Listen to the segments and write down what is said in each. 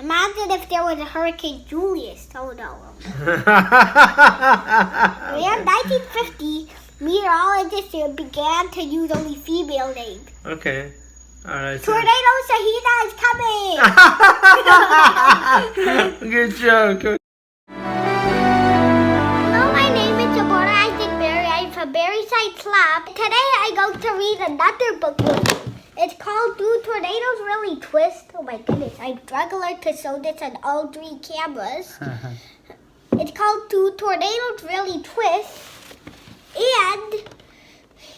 Imagine if there was a Hurricane Julius. Oh no. Around 1950, meteorologists began to use only female names. Okay. All right. Tornado Shahida is coming! Good joke. Hello, my name is Soborno Isaac Bari. I'm from Baryside Lab. Today I go to read another book with you. It's called Do Tornadoes Really Twist? Oh my goodness, I'm struggling to show this on all 3 cameras. It's called Do Tornadoes Really Twist? And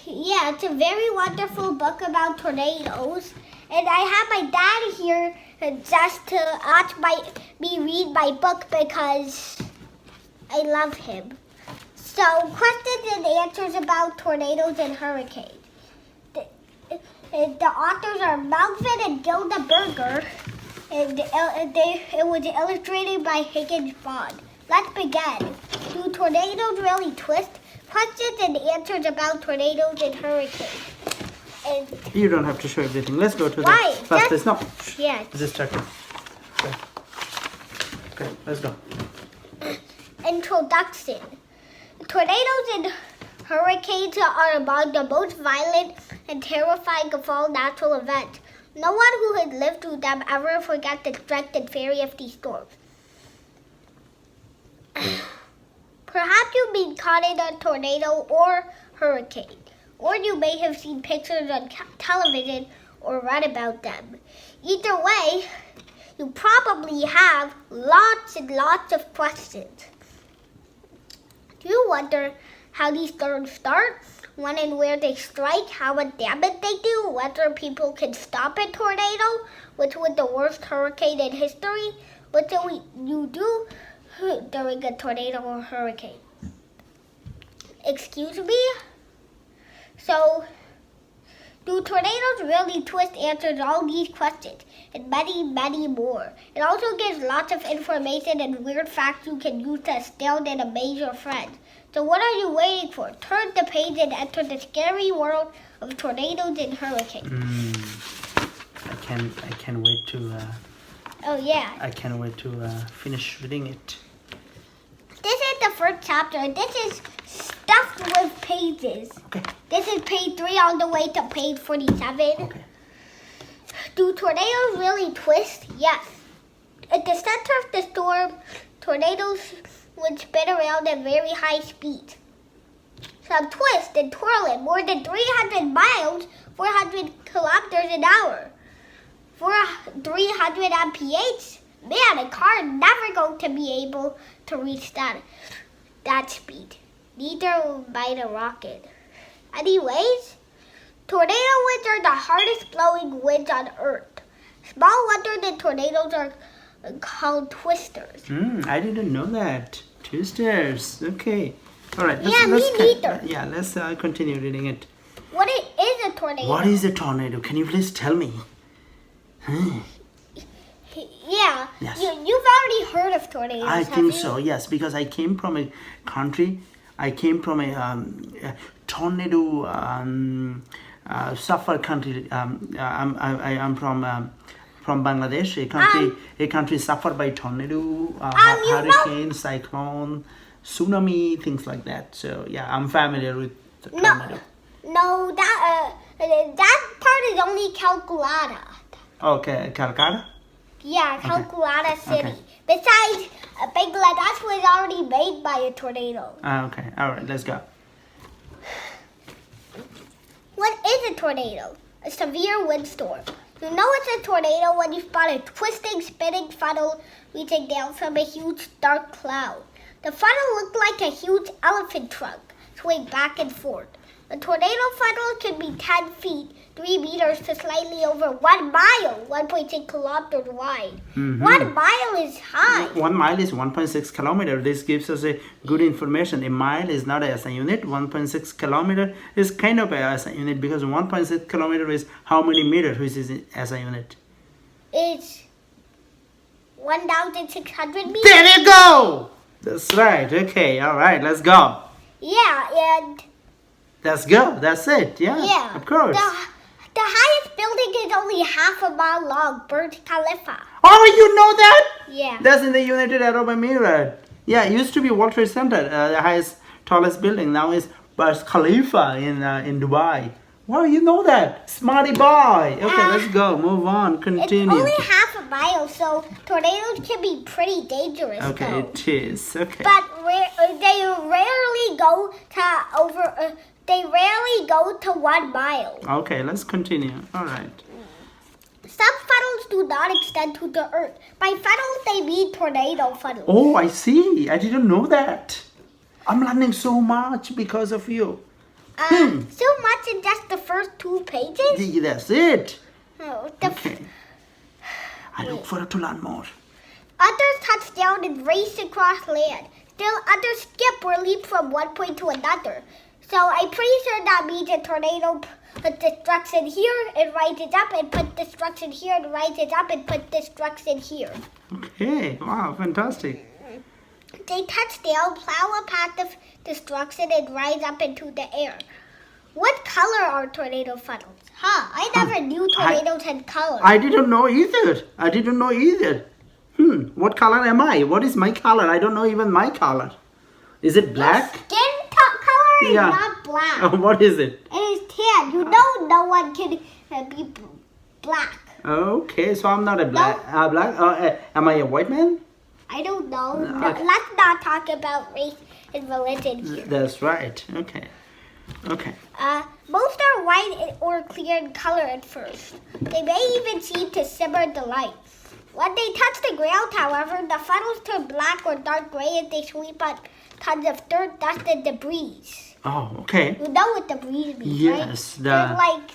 yeah, it's a very wonderful book about tornadoes. And I have my dad here just to watch me read my book because I love him. So, questions and answers about tornadoes and hurricanes. The authors are Melvin and Gilda Berger, and it was illustrated by Higgins Bond. Let's begin. Do tornadoes really twist? Questions and answers about tornadoes and hurricanes. And you don't have to show everything. Let's go to the why? fastest. No. Yeah. Just check it. Okay, let's go. Introduction. Tornadoes and hurricanes are among the most violent and terrifying of all natural events. No one who has lived through them ever forgets the strength and fury of these storms. Perhaps you've been caught in a tornado or hurricane, or you may have seen pictures on television or read about them. Either way, you probably have lots and lots of questions. Do you wonder how these storms start, when and where they strike, how much damage they do, whether people can stop a tornado, which was the worst hurricane in history, what do you do during a tornado or hurricane? Excuse me? So, do tornadoes really twist answers all these questions and many, many more. It also gives lots of information and weird facts you can use to astound and amaze your friends. So what are you waiting for? Turn the page and enter the scary world of tornadoes and hurricanes. I can't wait to. Oh yeah. I can't wait to finish reading it. This is the first chapter, and this is stuffed with pages. Okay. This is page 3 all the way to page 47. Okay. Do tornadoes really twist? Yes. At the center of the storm, tornadoes would spin around at very high speeds. Some twist and twirl at more than 300 miles, 400 kilometers an hour. For 300 mph, man, a car is never going to be able to reach that speed. Neither might a rocket. Anyways, tornado winds are the hardest blowing winds on Earth. Small wonder that tornadoes are called twisters. I didn't know that. Twisters. Okay. All right. Yeah, me neither. Let's continue reading it. What is a tornado? What is a tornado? Can you please tell me? Yeah. Yes. You've already heard of tornadoes, I have think you? so. Yes, because I came from a country. I came from a tornado suffer country. I'm from Bangladesh, a country suffered by tornado, hurricane, cyclone, tsunami, things like that. So yeah, I'm familiar with the tornado. No, that part is only Calcutta. Okay, Calcutta. Yeah, Calcutta City. Okay. Besides, Bangladesh was already made by a tornado. Okay, all right, let's go. What is a tornado? A severe windstorm. You know it's a tornado when you spot a twisting, spinning funnel reaching down from a huge dark cloud. The funnel looked like a huge elephant trunk, swaying back and forth. A tornado funnel can be 10 feet, 3 meters to slightly over 1 mile, 1.6 kilometers wide. 1 mile is high. 1 mile is 1.6 kilometer. This gives us a good information. A mile is not a SI unit. 1.6 kilometer is kind of a SI unit because 1.6 kilometer is how many meters, which is SI unit? It's 1,600 meters. There you go! That's right. Okay, all right, let's go. Yeah, and Let's go. That's it. Yeah, yeah, of course. The highest building is only half a mile long, Burj Khalifa. Oh, you know that? Yeah. That's in the United Arab Emirates. Yeah, it used to be World Trade Center, the highest, tallest building. Now it's Burj Khalifa in Dubai. Wow, you know that. Smarty boy. Okay, let's go. Move on. It's Continue. only half a mile, so tornadoes can be pretty dangerous. Okay, though. it is. Okay. But they rarely go to They rarely go to 1 mile. Okay, let's continue. All right. Some funnels do not extend to the earth. By funnels, they mean tornado funnels. Oh, I see. I didn't know that. I'm learning so much because of you. So much in just the first 2 pages? That's it. Oh, Okay. I look forward to learn more. Others touch down and race across land. Still, others skip or leap from one point to another. So I'm pretty sure that means a tornado put destruction here and rises up, and put destruction here and rises up, and put destruction here. Okay. Wow, fantastic. They touch down, plow a path of destruction, and rise up into the air. What color are tornado funnels? I never knew tornadoes had color. I didn't know either. What color am I? What is my color? I don't know even my color. Is it black? Skin color is Yeah. not black. Oh, what is it? It is tan. You know no one can be black. Okay, so I'm not a black. Am I a white man? I don't know. Okay. Let's not talk about race and religion here. That's right. Okay. Most are white or clear in color at first. They may even seem to simmer the light. When they touch the ground, however, the funnels turn black or dark gray as they sweep up tons of dirt, dust, and debris. Oh, okay. You know what debris means, Yes, right?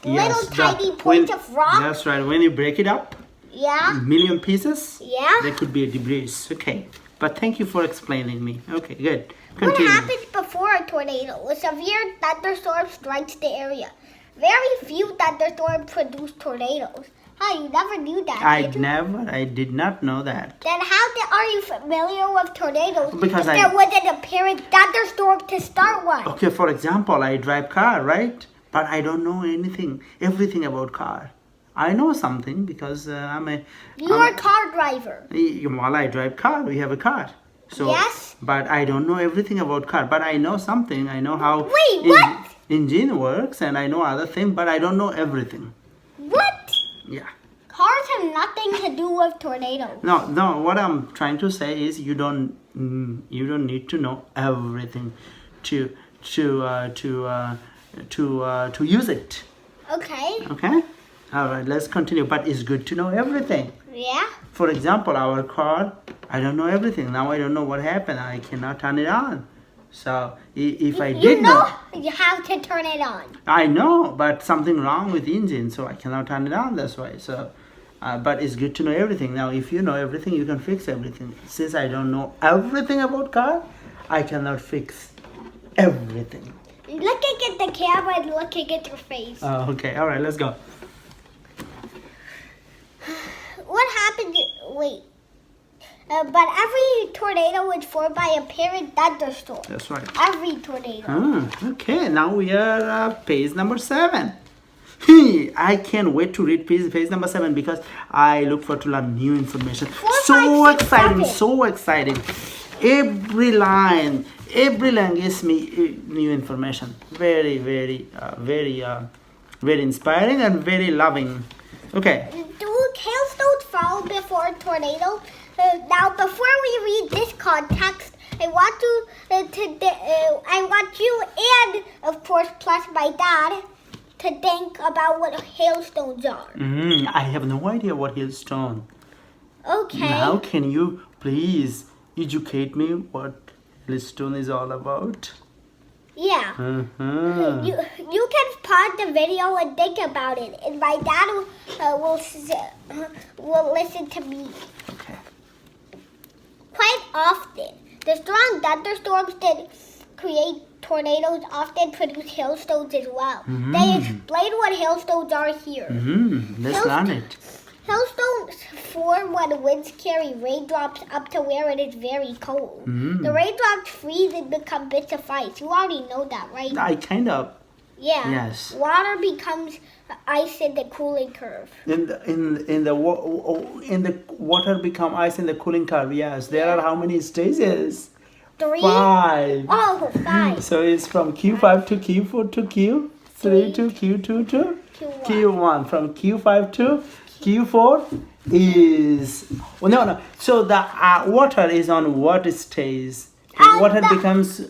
They're like little the- tiny points of rock. That's right. When you break it up, Yeah. million pieces, Yeah. there could be a debris. Okay. But thank you for explaining me. Okay, good. What Continue. happens before a tornado? A severe thunderstorm strikes the area. Very few thunderstorms produce tornadoes. You never knew that, did you? I did not know that. Then are you familiar with tornadoes? Because if there was an apparent thunderstorm to start with. Okay, for example, I drive car, right? But I don't know everything about car. I know something because You're a car driver. While I drive car, we have a car. So, Yes? But I don't know everything about car. But I know something. I know how Wait, what? engine works, and I know other things, but I don't know everything. What? Yeah. Cars have nothing to do with tornadoes. No. What I'm trying to say is you don't need to know everything to use it. Okay. Okay. All right. Let's continue. But it's good to know everything. Yeah? For example, our car, I don't know everything. Now I don't know what happened. I cannot turn it on. So if I did know, you have to turn it on. I know, but something wrong with the engine, so I cannot turn it on. That's why. So, but it's good to know everything. Now, if you know everything, you can fix everything. Since I don't know everything about car, I cannot fix everything. Looking at the camera and looking at your face. Oh, okay. All right. Let's go. What happened? Wait. But every tornado is formed by a apparent thunderstorm. That's right. Every tornado. Okay. Now we are page number 7. I can't wait to read page number 7 because I look forward to learn new information. 4, So 5, 6, exciting, 7. so exciting. Every line gives me new information. Very, very inspiring and very loving. Okay. Do hailstones fall before a tornado? Now, before we read this context, I want you and, of course, plus my dad, to think about what hailstones are. I have no idea what hailstone. Okay. Now, can you please educate me what hailstone is all about? Yeah. You can pause the video and think about it, and my dad will listen to me. Okay. Quite often, the strong thunderstorms that create tornadoes often produce hailstones as well. They explain what hailstones are here. Let's learn it. Hailstones form when winds carry raindrops up to where it is very cold. The raindrops freeze and become bits of ice. You already know that, right? I kind of. Yeah. Yes. Water becomes ice in the cooling curve. In the water become ice in the cooling curve. Yes. There are how many stages? 3? 5. Oh, 5. So it's from Q5 to Q4 to Q3 to Q2 to Q1. From Q5 to Q4 is no. So the water is on what stage? Water becomes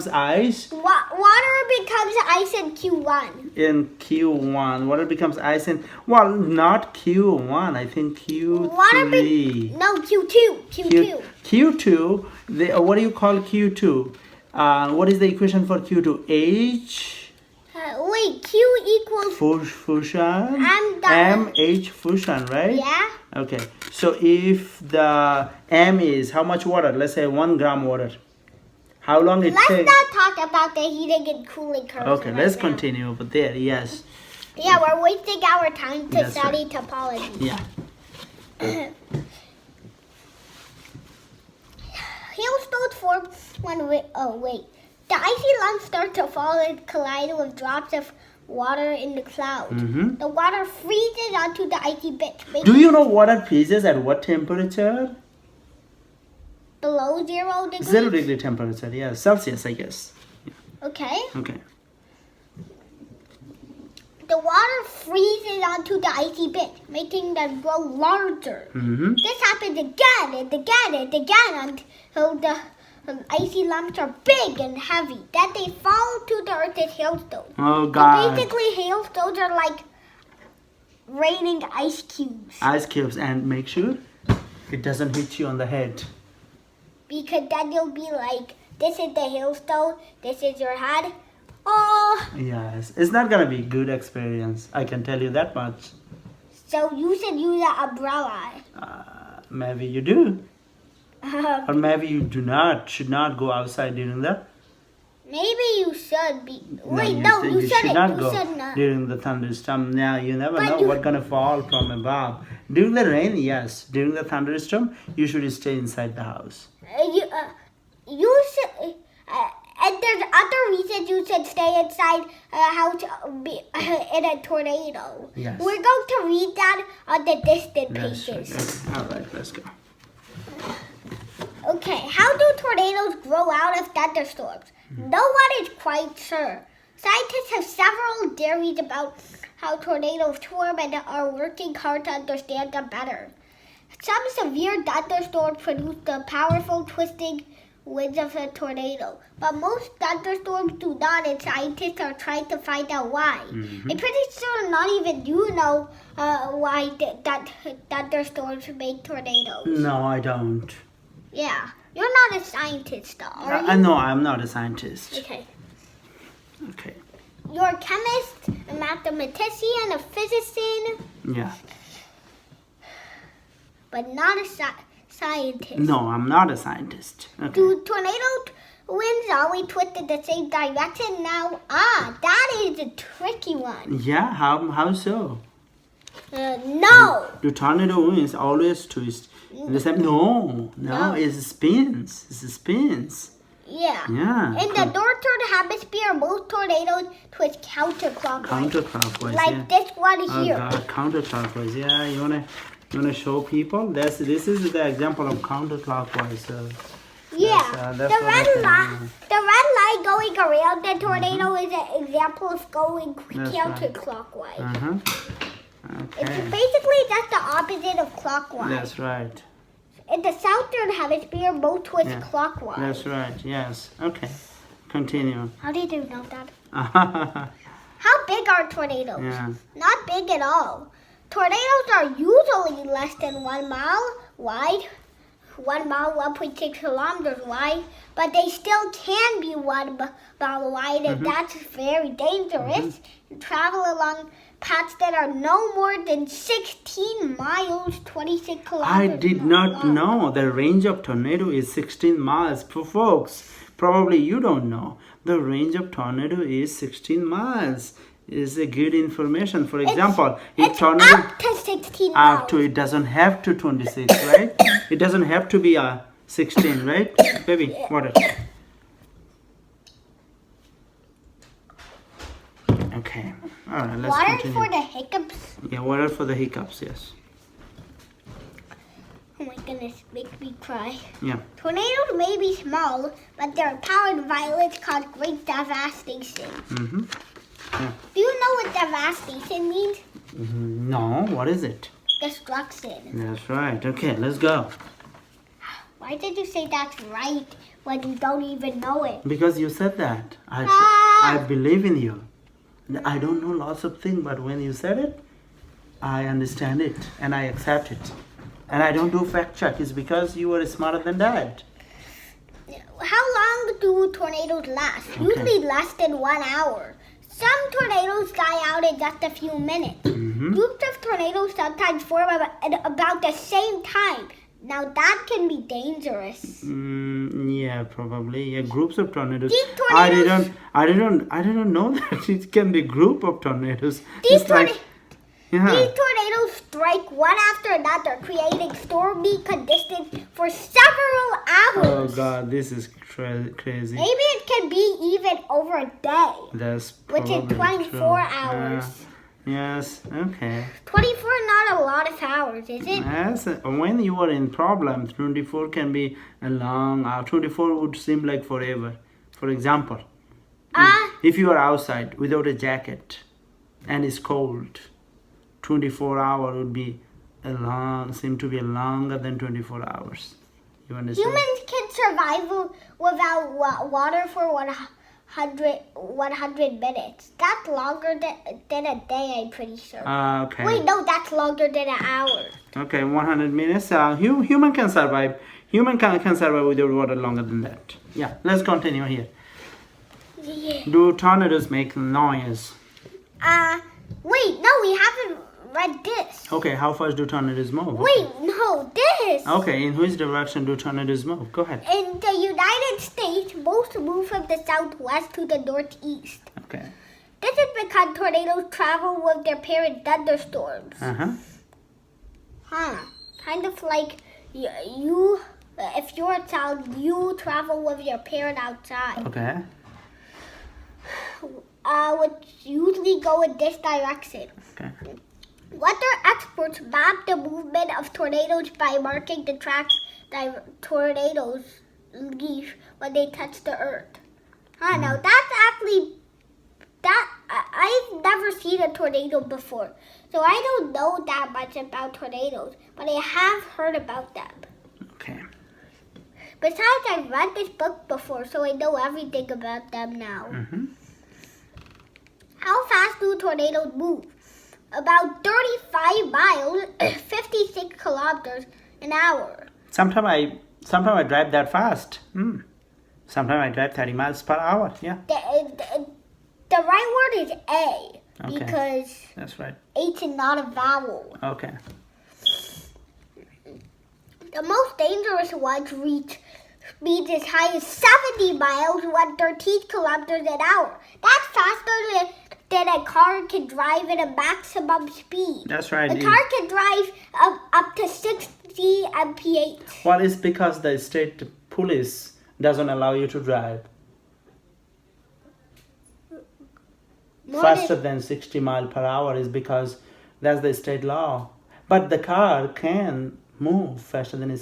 ice. Water becomes ice in Q1. In Q1, water becomes ice in not Q1. I think Q3. Q2. Q2. What do you call Q2? What is the equation for Q2? H. Wait, Q equals fusion. M H fusion, right? Yeah. Okay. So if the M is how much water? Let's say 1 gram water. How long it takes? Let's not talk about the heating and cooling curves. Okay, let's continue over there. Yes. Yeah, we're wasting our time to study topology. Yeah. Hailstones form when the icy lumps start to fall and collide with drops of water in the cloud. Mm-hmm. The water freezes onto the icy bit. Do you know water freezes at what temperature? Below 0 degrees? 0 degree temperature, yeah. Celsius, I guess. Okay. Okay. The water freezes onto the icy bit, making them grow larger. Mm-hmm. This happens again and again and again until the icy lumps are big and heavy. Then they fall to the earth as hailstones. Oh, God. So basically, hailstones are like raining ice cubes. Ice cubes, and make sure it doesn't hit you on the head. Because then you'll be like, this is the hailstone, this is your head. Oh. Yes, it's not gonna be a good experience. I can tell you that much. So you should use an umbrella. Maybe you do. Or maybe you should not go outside during that. Maybe you should be. Wait, you shouldn't. Should not you go should not. during the thunderstorm. Now you never know what's gonna fall from above. During the rain, yes. During the thunderstorm, you should stay inside the house. You should. And there's other reasons you should stay inside a house in a tornado. Yes. We're going to read that on the distant pages. Right. Okay. All right, let's go. Okay, how do tornadoes grow out of thunderstorms? No one is quite sure. Scientists have several theories about how tornadoes form and are working hard to understand them better. Some severe thunderstorms produce the powerful twisting winds of a tornado, but most thunderstorms do not, and scientists are trying to find out why. Mm-hmm. I'm pretty sure not even you know why thunderstorms make tornadoes. No, I don't. Yeah. You're not a scientist, though, are you? No, I'm not a scientist. Okay. Okay. You're a chemist, a mathematician, a physicist, Yeah. but not a scientist. No, I'm not a scientist. Okay. Do tornado winds always twist in the same direction now? That is a tricky one. Yeah, how so? No. Do tornado winds always twist in the same? No, it spins. It spins. Yeah. Yeah. In the northern hemisphere, most tornadoes twist counterclockwise. Counterclockwise. Like this one here. Oh God, counterclockwise. Yeah, you wanna show people? This is the example of counterclockwise. So yeah. that's the red line going around the tornado is an example of going counterclockwise. Right. Okay. It's basically just the opposite of clockwise. That's right. In the southern hemisphere, both twist clockwise. That's right. Yes. Okay. Continue. How did you know that? How big are tornadoes? Yeah. Not big at all. Tornadoes are usually less than 1 mile wide. 1 mile, 1.6 kilometers wide, but they still can be 1 mile wide, and that's very dangerous. Travel along paths that are no more than 16 miles, 26 kilometers. I did not know the range of tornado is 16 miles. For folks, probably you don't know. The range of tornado is 16 miles. Is a good information. For example, it's tornado up to 16 miles. Up to, it doesn't have to 26, right? It doesn't have to be 16, right? Baby, water. All right, let's Water continue. for the hiccups. Yeah, water for the hiccups, yes. Oh my goodness, makes me cry. Yeah. Tornadoes may be small, but they're powered violence cause great devastation. Mm-hmm. Yeah. Do you know what devastation means? No, what is it? Destruction. That's right. Okay, let's go. Why did you say that's right when you don't even know it? Because you said that. I believe in you. I don't know lots of things, but when you said it, I understand it and I accept it. And I don't do fact check. It's because you are smarter than that. How long do tornadoes last? Okay. Usually less than 1 hour. Some tornadoes die out in just a few minutes. Mm-hmm. Groups of tornadoes sometimes form at about the same time. Now that can be dangerous. Yeah, probably. Yeah, groups of tornadoes. These tornadoes. I didn't know that it can be group of tornadoes. These It's like, yeah. These tornadoes strike one after another, creating stormy conditions for several hours. Oh God, this is crazy. Maybe it can be even over a day, That's which is probably 24 true. hours. Yes. Okay. 24 is not a lot of hours, is it? Yes. When you are in problem, 24 can be a long hour. 24 would seem like forever. For example, if you are outside without a jacket and it's cold, 24 hours would be seem to be longer than 24 hours. You understand? Humans can survive without water for 100 minutes. That's longer than a day, I'm pretty sure. Okay. Wait, no, that's longer than an hour. Okay, 100 minutes. Human can survive. Human can survive without water longer than that. Yeah, let's continue here. Yeah. Do tornadoes make noise? Wait, no, we haven't read this. Okay, how fast do tornadoes move? Wait, no, this. Okay, in which direction do tornadoes move? Go ahead. In the United States, most move from the southwest to the northeast. Okay. This is because tornadoes travel with their parent thunderstorms. Kind of like you, if you're a child, you travel with your parent outside. Okay. Which usually go in this direction. Okay. Weather experts map the movement of tornadoes by marking the tracks that tornadoes leave when they touch the earth. Now that's actually I've never seen a tornado before, so I don't know that much about tornadoes, but I have heard about them. Okay. Besides, I've read this book before, so I know everything about them now. How fast do tornadoes move? About 35 miles, 56 kilometers an hour. Sometimes I drive that fast. Sometimes I drive 30 miles per hour. Yeah. The right word is A, Okay. because That's right. H is not a vowel. Okay. The most dangerous ones reach speeds as high as 70 miles, 113 kilometers an hour. That's faster than a car can drive at a maximum speed. That's right. A car can drive up to 60 mph. Well, it's because the state police doesn't allow you to drive faster than 60 miles per hour is because that's the state law. But the car can move faster than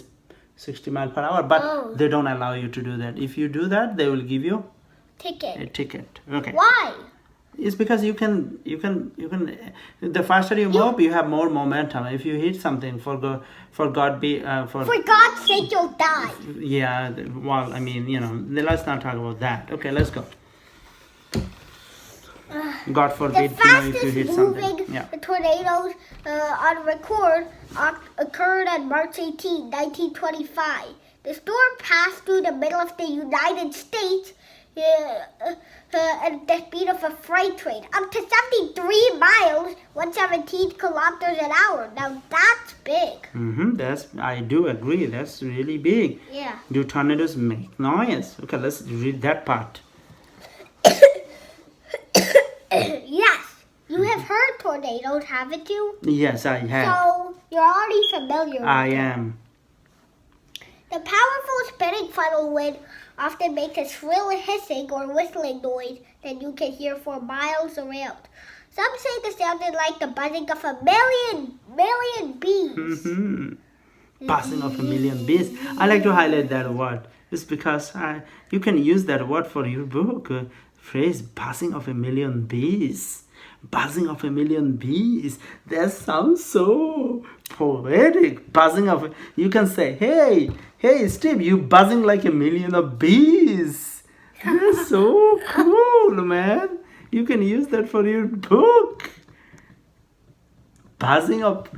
60 miles per hour, but they don't allow you to do that. If you do that, they will give you a ticket. Okay. Why? It's because you can. The faster you move, you have more momentum. If you hit something, for God's sake, you'll die. Yeah. Well, I mean, let's not talk about that. Okay, let's go. God forbid, if you hit something. moving tornadoes on record occurred on March 18, 1925. The storm passed through the middle of the United States at the speed of a freight train, up to 73 miles, 117 kilometers an hour. Now that's big. I do agree. That's really big. Yeah. Do tornadoes make noise? Okay, let's read that part. Yes. You have heard tornadoes, haven't you? Yes, I have. So you're already familiar with I them. am. The powerful spinning funnel wind often makes a shrill hissing or whistling noise that you can hear for miles around. Some say it sounded like the buzzing of a million bees. Buzzing of a million bees. I like to highlight that word. It's because you can use that word for your book. Phrase buzzing of a million bees. Buzzing of a million bees. That sounds so poetic. Buzzing of you can say, hey Steve, you buzzing like a million of bees. That's so cool, man. You can use that for your book. Buzzing of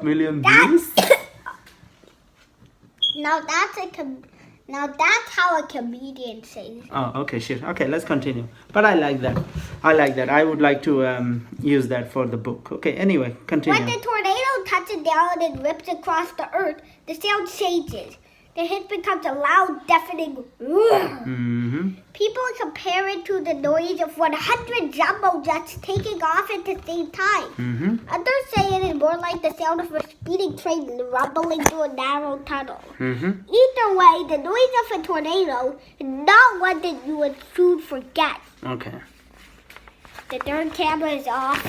million bees. Now that's how a comedian says. Oh, okay, sure. Okay, let's continue. But I like that. I would like to use that for the book. Okay, anyway, continue. When the tornado touches down and rips across the earth, the sound changes. The hit becomes a loud, deafening roar. People compare it to the noise of 100 jumbo jets taking off at the same time. Others say it is more like the sound of a speeding train rumbling through a narrow tunnel. Either way, the noise of a tornado is not one that you would soon forget. Okay. The third camera is off.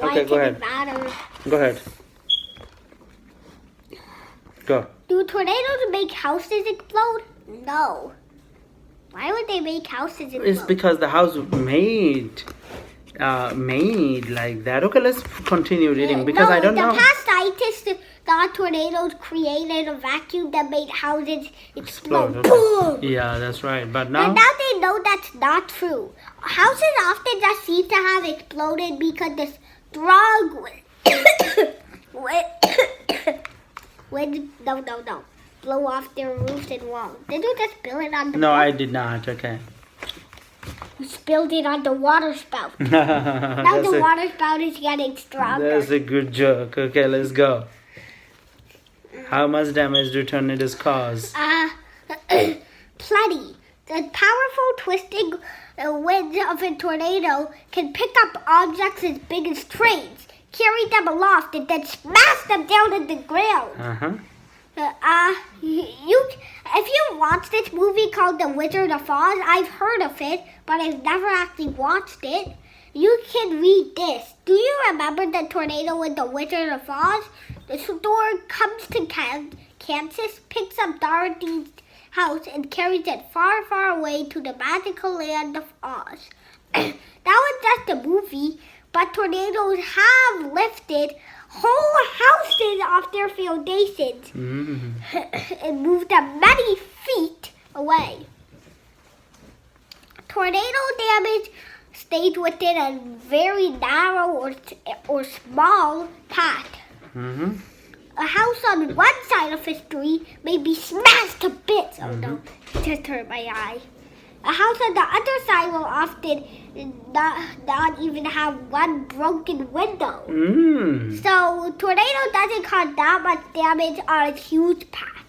Okay, go ahead. Go ahead. Go. Do tornadoes make houses explode? No. Why would they make houses explode? It's because the house made like that. Okay, let's continue reading because I don't know. The past scientists thought tornadoes created a vacuum that made houses explode. Boom! Yeah, that's right. But now they know that's not true. Houses often just seem to have exploded because the strong wind blow off their roofs and walls. Did you just spill it on the No, floor? I did not. Okay. You spilled it on the water spout. Now the water spout is getting stronger. That's a good joke. Okay, let's go. How much damage do tornadoes cause? Plenty. The powerful twisting winds of a tornado can pick up objects as big as trains, carry them aloft, and then smash them down in the ground. If you watch this movie called The Wizard of Oz, I've heard of it, but I've never actually watched it. You can read this. Do you remember the tornado in The Wizard of Oz? The storm comes to Kansas, picks up Dorothy's house, and carries it far, far away to the magical land of Oz. That was just a movie, but tornadoes have lifted whole houses off their foundations and moved them many feet away. Tornado damage stays within a very narrow or small path. A house on one side of a street may be smashed to bits. Oh no, it just hurt my eye. A house on the other side will often not even have one broken window. So tornado doesn't cause that much damage on a huge path.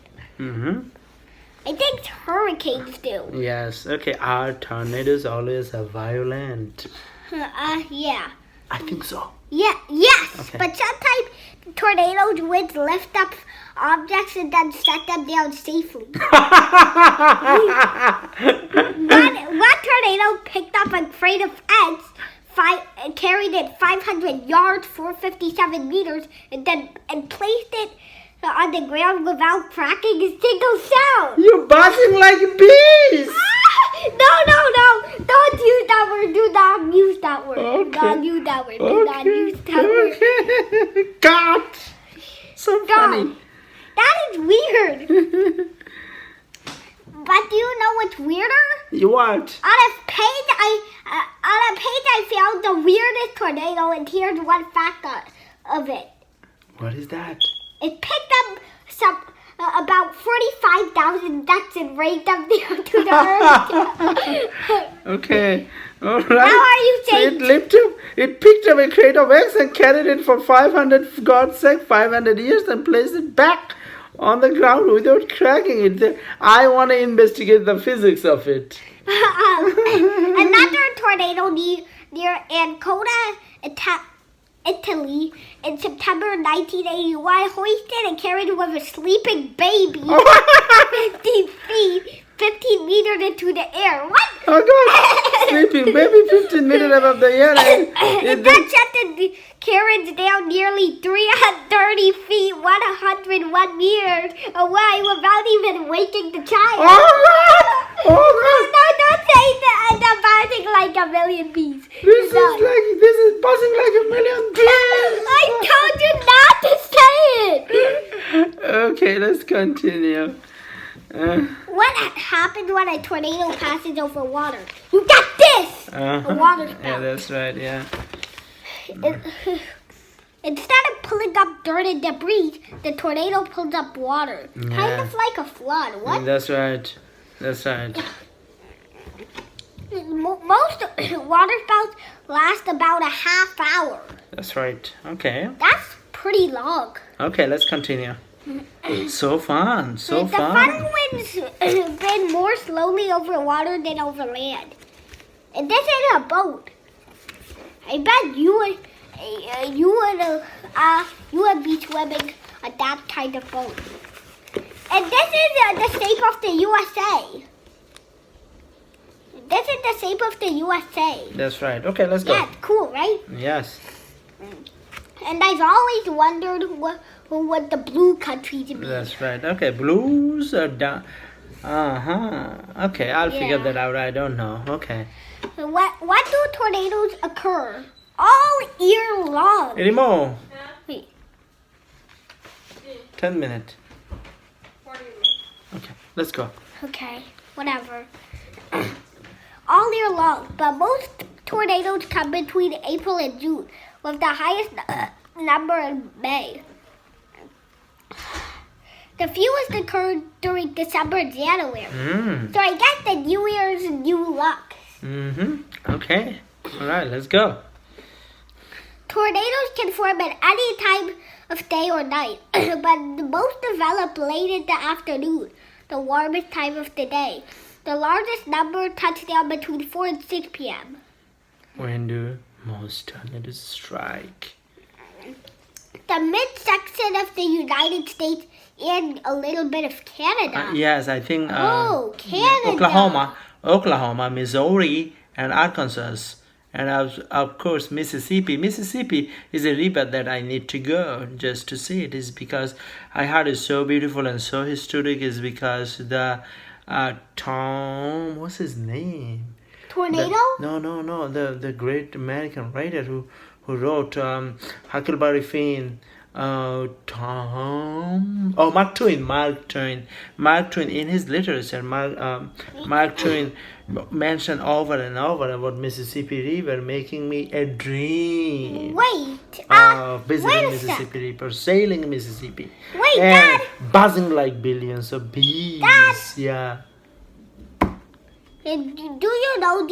I think hurricanes do. Yes. Okay. Are tornadoes always violent? Yeah. I think so. Yeah. Yes. Okay. But sometimes tornadoes winds lift up objects and then set them down safely. One tornado picked up a crate of eggs, carried it 500 yards, 457 meters, and placed it on the ground without cracking a single sound. You're buzzing like bees. No. Don't use that word. Do not use that word. Okay. Do not use that word. Do not use that word. God. So funny. That is weird. But do you know what's weirder? What? On a page I found the weirdest tornado, and here's one fact of it. What is that? It picked up about 45,000 ducks and raised them down to the earth. Okay. All right. Now are you saying... It picked up a crate of eggs and carried it for 500 years and placed it back on the ground without cracking it. I want to investigate the physics of it. Another tornado near Ancona, Italy, in September 1981, hoisted and carried with a sleeping baby 50 feet, 15 meters into the air. What? Oh God, sleeping maybe 15 minutes above the air. That shut the carriage down nearly 330 feet, 101 meters away without even waking the child. Oh God! No, don't say that. I'm buzzing like a million bees. This is buzzing like a million bees. I told you not to say it. Okay, let's continue. What happens when a tornado passes over water? You got this! A water spout. Yeah, that's right, yeah. Instead of pulling up dirt and debris, the tornado pulls up water. Yeah. Kind of like a flood. What? That's right. That's right. Most water spouts last about a half hour. That's right. Okay. That's pretty long. Okay, let's continue. So fun. So The fun. fun winds bend more slowly over water than over land. And this is a boat. I bet you would be swimming on that kind of boat. And this is the shape of the USA. This is the shape of the USA. That's right. Okay, let's go. Yeah, it's cool, right? Yes. And I've always wondered what the blue countries mean. That's right. Okay, blues are down. Okay, I'll figure that out. I don't know. Okay. What do tornadoes occur? All year long. Any more? Wait. 10 minutes. Okay, let's go. Okay, whatever. All year long, but most tornadoes come between April and June, with the highest number in May. The fewest occurred during December and January. So I guess the New Year's new luck. Okay. All right, let's go. Tornadoes can form at any time of day or night, but the most develop late in the afternoon, the warmest time of the day. The largest number touch down between 4 and 6 p.m. When do most tornadoes strike? The midsection of the United States and a little bit of Canada. Yes, I think Canada. Oklahoma, Missouri, and Arkansas. And of course, Mississippi. Mississippi is a river that I need to go just to see it. Is because I heard it's so beautiful and so historic. Is because the Tom, what's his name? Tornado? No. The great American writer who wrote Huckleberry Finn. Mark Twain in his literature, Mark Twain mentioned over and over about Mississippi River, making me a dream of visiting Mississippi River, sailing Mississippi, Wait, and Dad. buzzing like billions of bees. Dad. Yeah. And do you know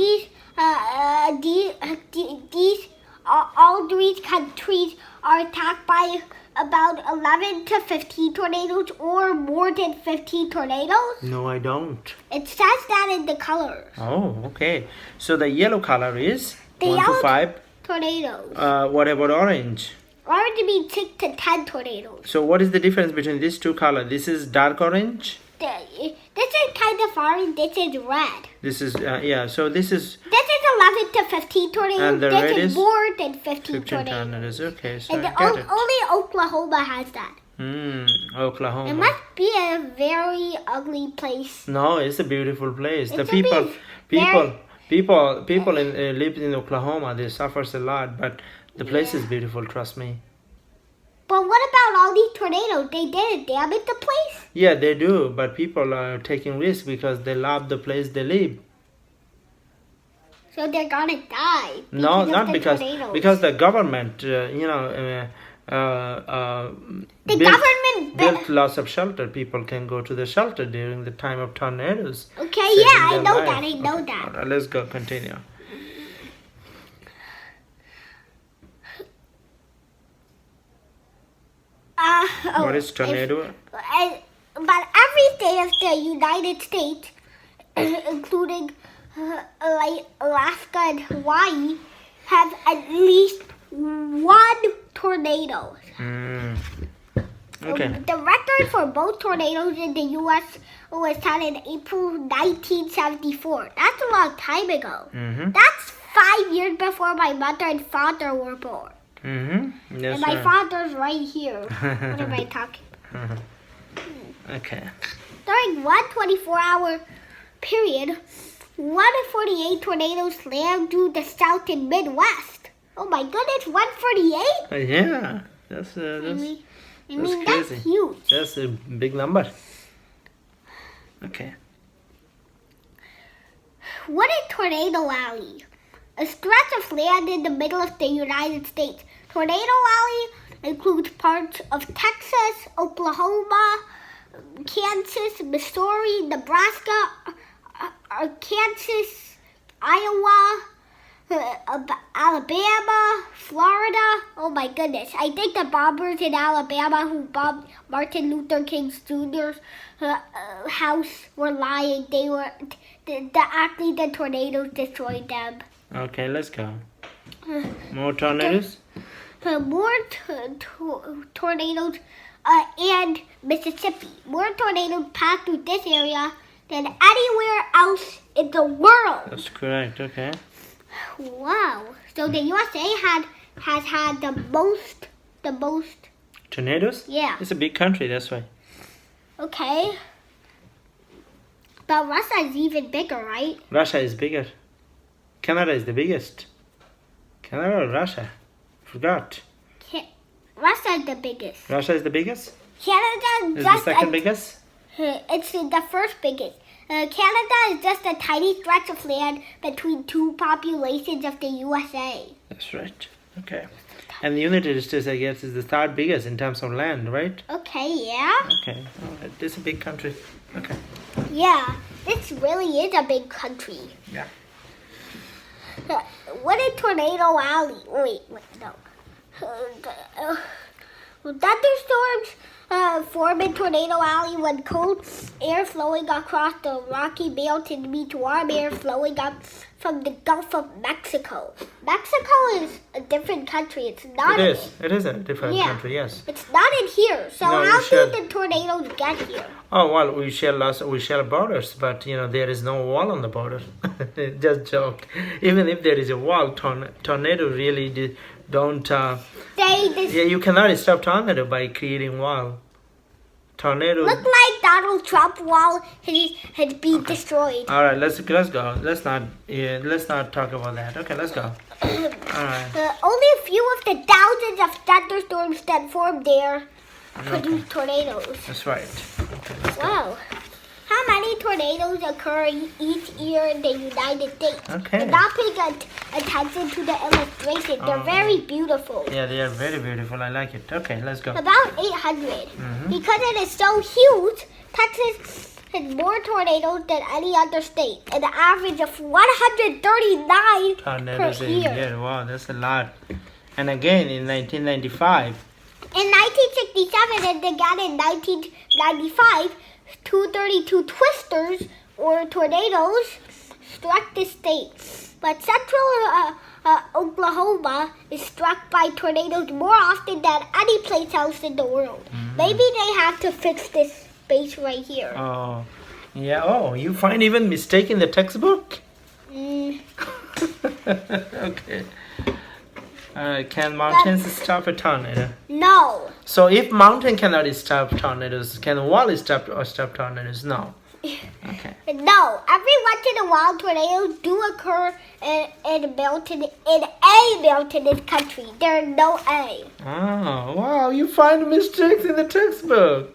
all these countries are attacked by about 11 to 15 tornadoes or more than 15 tornadoes? No, I don't. It says that in the colors. Oh, okay. So the yellow color is The 1 to yellow 5. Tornadoes. What about orange? Orange means 6 to 10 tornadoes. So what is the difference between these two colors? This is dark orange. This is kind of orange. This is red. This is So this is. This is 11 to 15 tornadoes. And the this red is is more than 15 15 tornadoes. tornadoes. Okay, so And I get it. only Oklahoma has that. Oklahoma. It must be a very ugly place. No, it's a beautiful place. It The should be people live in Oklahoma. They suffers a lot, but the place is beautiful. Trust me. But what about all these tornadoes? They didn't damage the place? Yeah, they do, but people are taking risks because they love the place they live. So they're gonna die. No, of not the because tornadoes. the government, The government built lots of shelter. People can go to the shelter during the time of tornadoes. Okay, saving yeah, I their know life. that. I know Okay, that. all right, let's go. Continue. What is tornado? But every state of the United States, including like Alaska and Hawaii, have at least one tornado. Okay. The record for both tornadoes in the U.S. was set in April 1974. That's a long time ago. That's 5 years before my mother and father were born. That's And my right. father's right here. What am I talking about? Okay. During one 24-hour period, 148 tornadoes slammed through the South and Midwest. Oh my goodness, 148? Yeah, that's I mean, crazy. that's huge. That's a big number. Okay. What is Tornado Alley? A stretch of land in the middle of the United States. Tornado Alley includes parts of Texas, Oklahoma, Kansas, Missouri, Nebraska, Arkansas, Iowa, Alabama, Florida. Oh my goodness. I think the bombers in Alabama who bombed Martin Luther King Jr.'s house were lying. They were actually the tornadoes destroyed them. Okay, let's go. More tornadoes? More tornadoes and Mississippi. More tornadoes pass through this area than anywhere else in the world. That's correct. Okay. Wow. So the USA has had the most. Tornadoes? Yeah. It's a big country, that's why. Okay. But Russia is even bigger, right? Russia is bigger. Canada is the biggest. Canada or Russia? Forgot. Russia is the biggest. Russia is the biggest? Canada Is just the second biggest? It's the first biggest. Canada is just a tiny stretch of land between two populations of the USA. That's right. Okay. And the United States, I guess, is the third biggest in terms of land, right? Okay, yeah? Okay. All right. This is a big country. Okay. Yeah, this really is a big country. Yeah. What is Tornado Alley? Wait, no. Thunderstorms form in Tornado Alley when cold air flowing across the Rocky Mountains meets warm air flowing up from the Gulf of Mexico. Mexico is a different country. It's not. It is. It is a different country, yes. It's not in here. So No, how you should. did the tornadoes get here? Oh, well, we share borders, but, there is no wall on the border. Just joke. Even if there is a wall, tornado really don't... you cannot stop tornado by creating wall. Tornado... Look like Donald Trump wall had been destroyed. All right, let's go. Let's not talk about that. Okay, let's go. All right. Only a few of the thousands of thunderstorms that form there produce tornadoes. That's right. Okay, let's go. Wow. How many tornadoes occur each year in the United States? Okay. You're not paying attention to the illustration. They're very beautiful. Yeah, they are very beautiful. I like it. Okay, let's go. About 800. Because it is so huge, Texas has more tornadoes than any other state. An average of 139 Tornadoes per in year. here. Wow, that's a lot. And again, in 1995. In 1967 and again in 1995, 232 twisters or tornadoes struck the state. But central Oklahoma is struck by tornadoes more often than any place else in the world. Maybe they have to fix this space right here. Oh, yeah. Oh, you find even mistake in the textbook? Okay. Can mountains stop a tornado? No. So if mountain cannot stop tornadoes, can wall stop tornadoes? No. Okay. No. Every once in a while, tornadoes do occur in a mountainous country. There are no A. Oh, wow. You find mistakes in the textbook.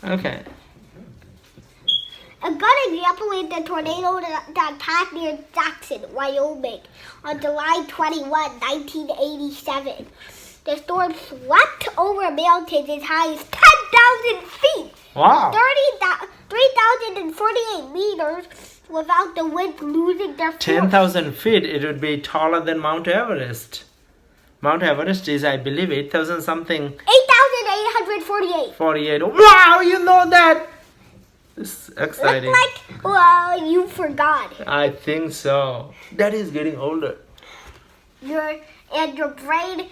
Okay. A good example is the tornado that passed near Jackson, Wyoming, on July 21, 1987. The storm swept over mountains as high as 10,000 feet. Wow. 3,048 meters without the wind losing their force. 10,000 feet, it would be taller than Mount Everest. Mount Everest is, I believe, 8,000 something. 8,848. 48. Wow, you know that. It's exciting. Looks like, well, you forgot. I think so. That is getting older. Your brain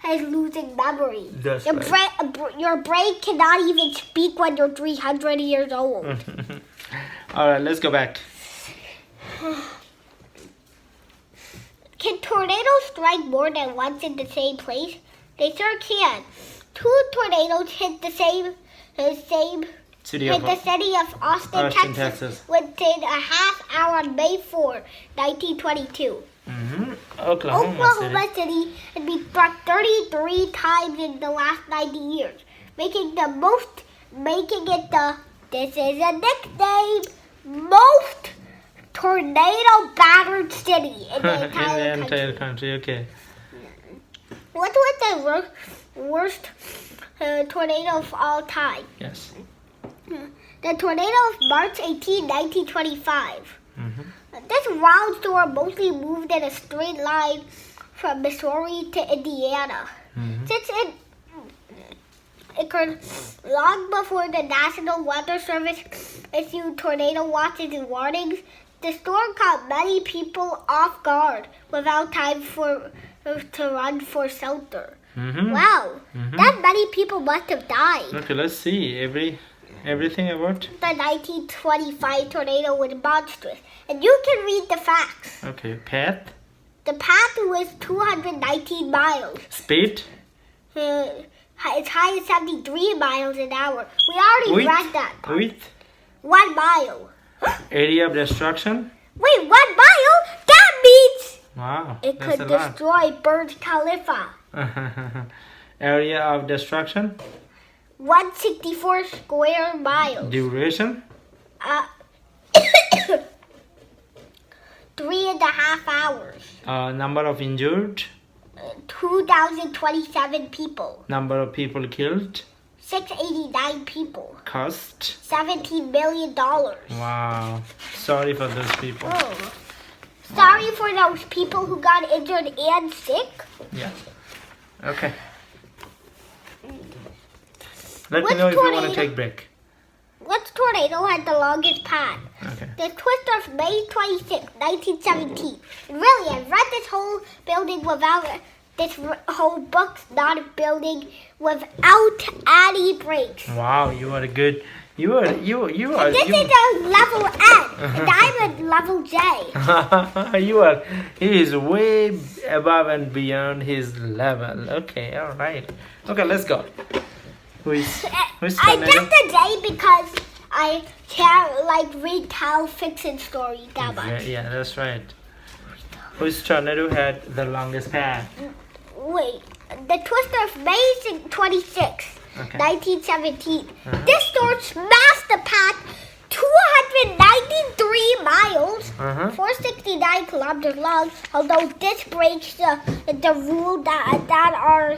is losing memory. That's your right. Your brain cannot even speak when you're 300 years old. All right, let's go back. Can tornadoes strike more than once in the same place? They sure can. 2 tornadoes hit the city of Austin, Texas, within a half hour on May 4, 1922. Oklahoma City has been struck 33 times in the last 90 years, making it the, this is a nickname, most tornado battered city in the entire country. Okay. What was the worst tornado of all time? Yes. The tornado of March 18, 1925. This wild storm mostly moved in a straight line from Missouri to Indiana. Since it occurred long before the National Weather Service issued tornado watches and warnings, the storm caught many people off guard without time to run for shelter. Wow, that many people must have died. Okay, let's see. Everything about the 1925 tornado was monstrous, and you can read the facts. Okay, path. The path was 219 miles. Speed. As high as 73 miles an hour. We already read that. Width. 1 mile. Area of destruction. Wait, 1 mile? That means it could destroy Burj Khalifa. Area of destruction. 164 square miles. Duration. 3.5 hours. Number of injured. 2,027 people. Number of people killed. 689 people. Cost. $17 million. Wow. Sorry for those people. Oh. Sorry for those people who got injured and sick. Yeah. Okay. Let me know if you want to take a break. Which tornado had the longest path? Okay. The twist of May 26, 1917. Really, I've read this whole building this whole book's not a building without any breaks. Wow, you are good. You are. This is a level N, and I'm at level J. He is way above and beyond his level. Okay, all right. Okay, let's go. Who's I get the J because I can't retell fiction stories that much. Yeah, that's right. Which tornado had the longest path? Wait, the twist of May 26, 1917. This storm smashed the path 293 miles, 469 kilometers long. Although this breaks the rule that are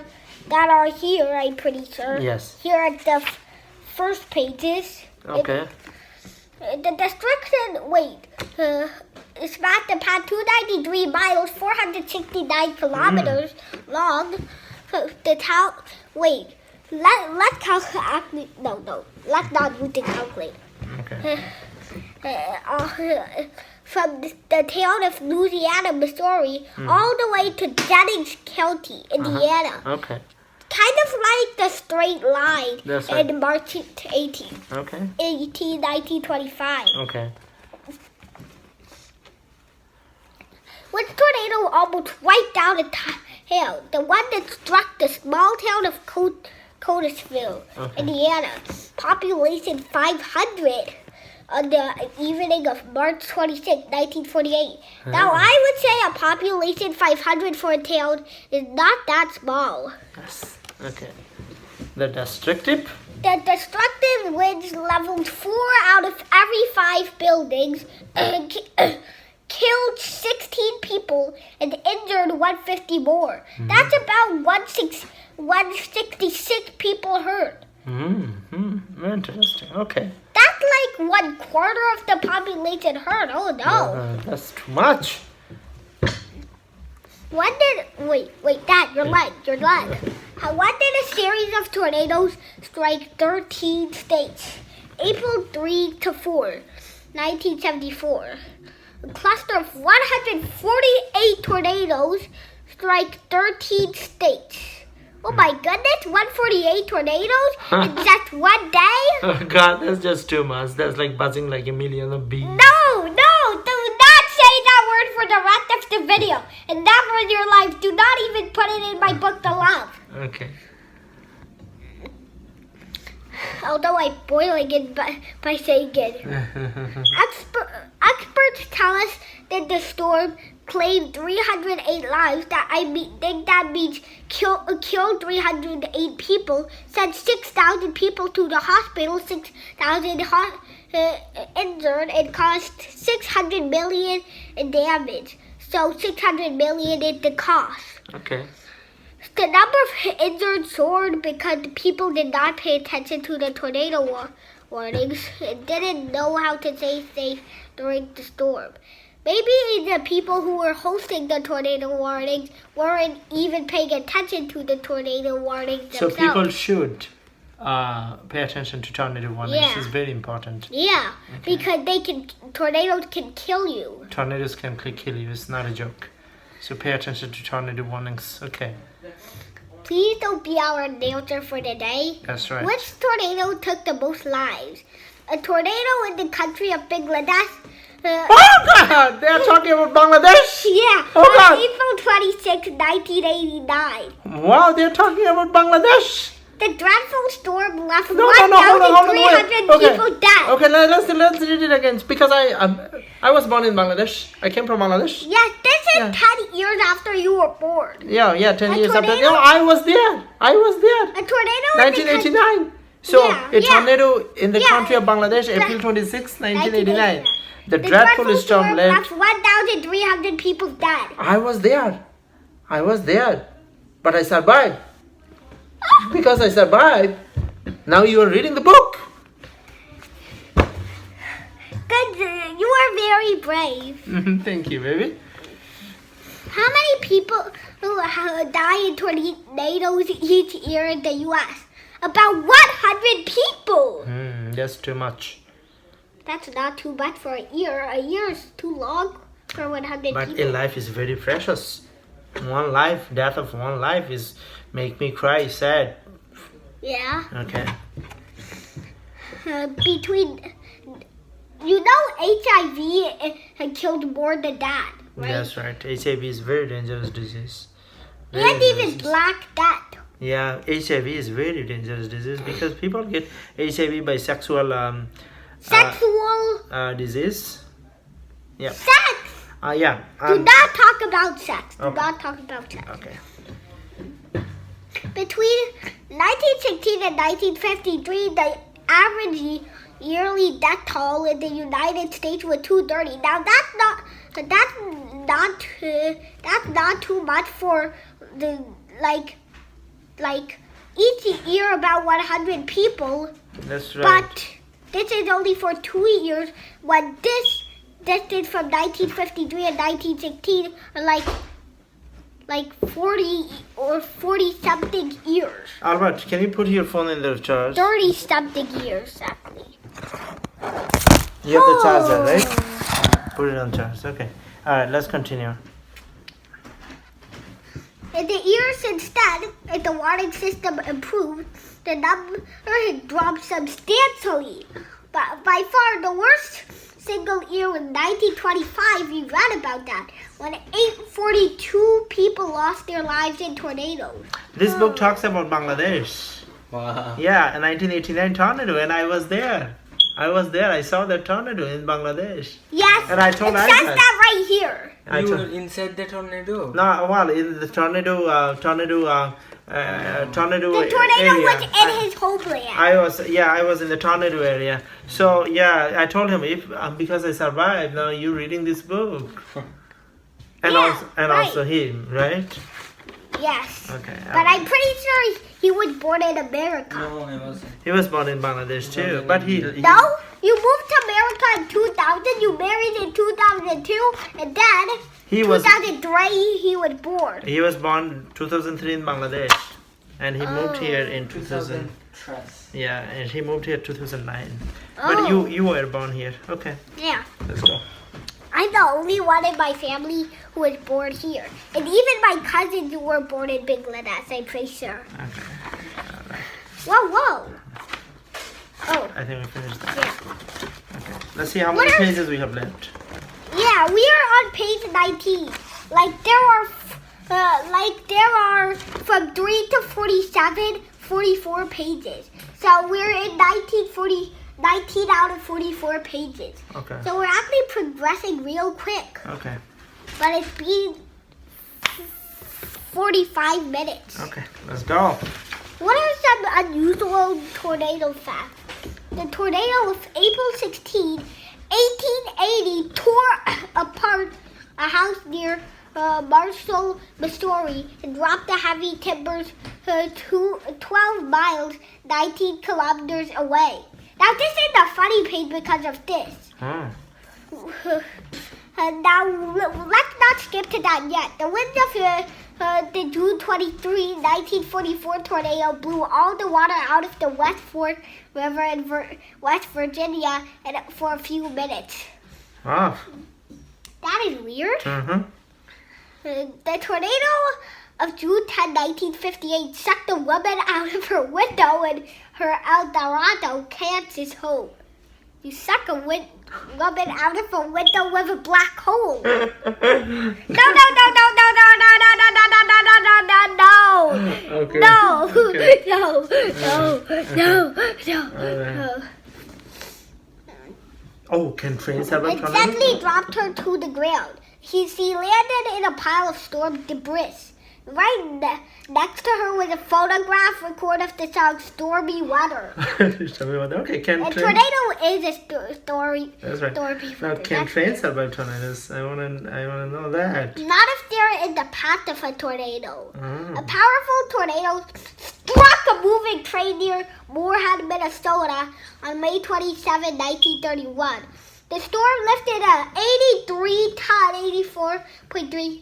here, I'm pretty sure. Yes. Here at the first pages. Okay. The destruction, it smashed the path 293 miles, 469 kilometers long. The town, let's calculate, no, let's not use the calculator. Okay. From the town of Louisiana, Missouri, all the way to Jennings County, Indiana. Okay. Kind of like the straight line in March 1925. Okay. Which tornado almost wiped out a town? The one that struck the small town of Coatesville, Indiana. Population 500 on the evening of March 26, 1948. Now, I would say a population 500 for a town is not that small. Yes. Okay. The destructive? The destructive winds leveled 4 out of every 5 buildings, killed 16 people, and injured 150 more. That's about 166 people hurt. Interesting. Okay. That's like 1/4 of the population hurt. Oh no. That's too much. Wait, Dad, your leg. When did a series of tornadoes strike 13 states? April 3 to 4, 1974. A cluster of 148 tornadoes strike 13 states. Oh my goodness, 148 tornadoes in just one day? Oh God, that's just too much. That's like buzzing like a million of bees. No, do not say that word for the rest of the video. And never in your life, do not even put it in my book, The Love. Okay. Although I'm boiling it by saying it. Experts tell us that the storm claimed 308 lives. That means killed 308 people. Sent 6,000 people to the hospital, 6,000 injured, and caused 600 million in damage. So 600 million is the cost. Okay. The number of injured soared because people did not pay attention to the tornado warnings and didn't know how to stay safe during the storm. Maybe the people who were hosting the tornado warnings weren't even paying attention to the tornado warnings So themselves. people should pay attention to tornado warnings. Yeah. It's very important. Yeah, because tornadoes can kill you. Tornadoes can kill you. It's not a joke. So pay attention to tornado warnings. Okay. Please don't be our announcer for the day. That's right. Which tornado took the most lives? A tornado in the country of Bangladesh? Oh God! They are talking about Bangladesh. Yeah, Oh, God. on April 26, 1989. Wow, they're talking about Bangladesh. The dreadful storm left No, hold on, wait. 1,300 people dead. Okay, let's read it again. Because I was born in Bangladesh. I came from Bangladesh. Yes, this is Yeah. 10 years after you were born. Yeah, 10 A years after. tornado? No, I was there. A tornado in the 1989. So, Yeah, a yeah. tornado in the Yeah. country of Bangladesh, April 26, 1989. The dreadful storm left. 1,300 people dead. I was there. But I survived. Because I survived, now you are reading the book. Good, you are very brave. Thank you, baby. How many people die in tornadoes each year in the U.S.? About 100 people. That's too much. That's not too much for a year. A year is too long for 100 But people. a life is very precious. One life, death of one life is make me cry, sad. Yeah. Okay. HIV killed more than that, right? That's right. HIV is very dangerous disease. Very And even dangerous. Black Death. Yeah, HIV is very dangerous disease because people get HIV by sexual Sexual disease. Yeah. sex. Yeah. Do not talk about sex. Do Okay. not talk about sex. Okay. Between 1916 and 1953, the average yearly death toll in the United States was 230. Now that's not too much for the like each year about 100 people. That's right. But this is only for 2 years. When this did from 1953 and 1916 are like 40 or 40 something years. Albert, can you put your phone in the charge? 30 something years actually. You have the charger, Oh. right? Put it on charge. Okay. All right. Let's continue. In the years since then, as the warning system improved, the number had dropped substantially. But by far the worst single year was 1925. We read about that, when 842 people lost their lives in tornadoes. This book talks about Bangladesh. Wow. Yeah, a 1989 tornado, and I was there. I saw the tornado in Bangladesh. Yes, And I told it says Isaac. that right here. I You told- were inside the tornado. No, well, in the tornado The tornado area. was in his homeland. I was in the tornado area. So yeah, I told him if because I survived, now you reading this book, and Yeah, right. also him, right? Yes. Okay. But I'm pretty sure he was born in America. No, I wasn't. He was born in Bangladesh too, but he No? You moved to America in 2000, you married in 2002, and then He was 2003 he was born. he was born 2003 in Bangladesh, and he moved here in 2000. Yeah, and he moved here 2009. But Oh. you were born here. Okay, Yeah. let's go. I'm the only one in my family who was born here. And even my cousins were born in Bangladesh, I'm pretty sure. Okay. All right. Whoa. Oh, I think we finished that. yeah. Okay. Let's see how many pages we have left. Yeah, we are on page 19. There are from 3 to 47, 44 pages. So we're in 19 out of 44 pages. Okay. So we're actually progressing real quick. Okay. But it's been 45 minutes. Okay. Let's go. What are some unusual tornado facts? The tornado of April 16, 1880 tore apart a house near Marshall, Missouri, and dropped the heavy timbers 12 miles, 19 kilometers away. Now this is the funny page because of this. Now let's not skip to that yet. The wind of the June 23, 1944 tornado blew all the water out of the West Fork River in West Virginia for a few minutes. Wow. That is weird. Mm-hmm. The tornado of June 10, 1958 sucked a woman out of her window in her El Dorado, Kansas home. You suck a woman out of a window with a black hole. No. Okay. No. Okay. No. Oh, can trains have a It tornado? gently dropped her to the ground. She landed in a pile of storm debris. Right next to her was a photograph record of the song Stormy Weather. Okay, can A trains... tornado is a story. That's right. Stormy Now, weather. can trains survive tornadoes? I wanna know that. Not if they're in the path of a tornado. Oh. A powerful tornado struck a moving train near Moorhead, Minnesota on May 27, 1931. The storm lifted a 83-ton, 84.3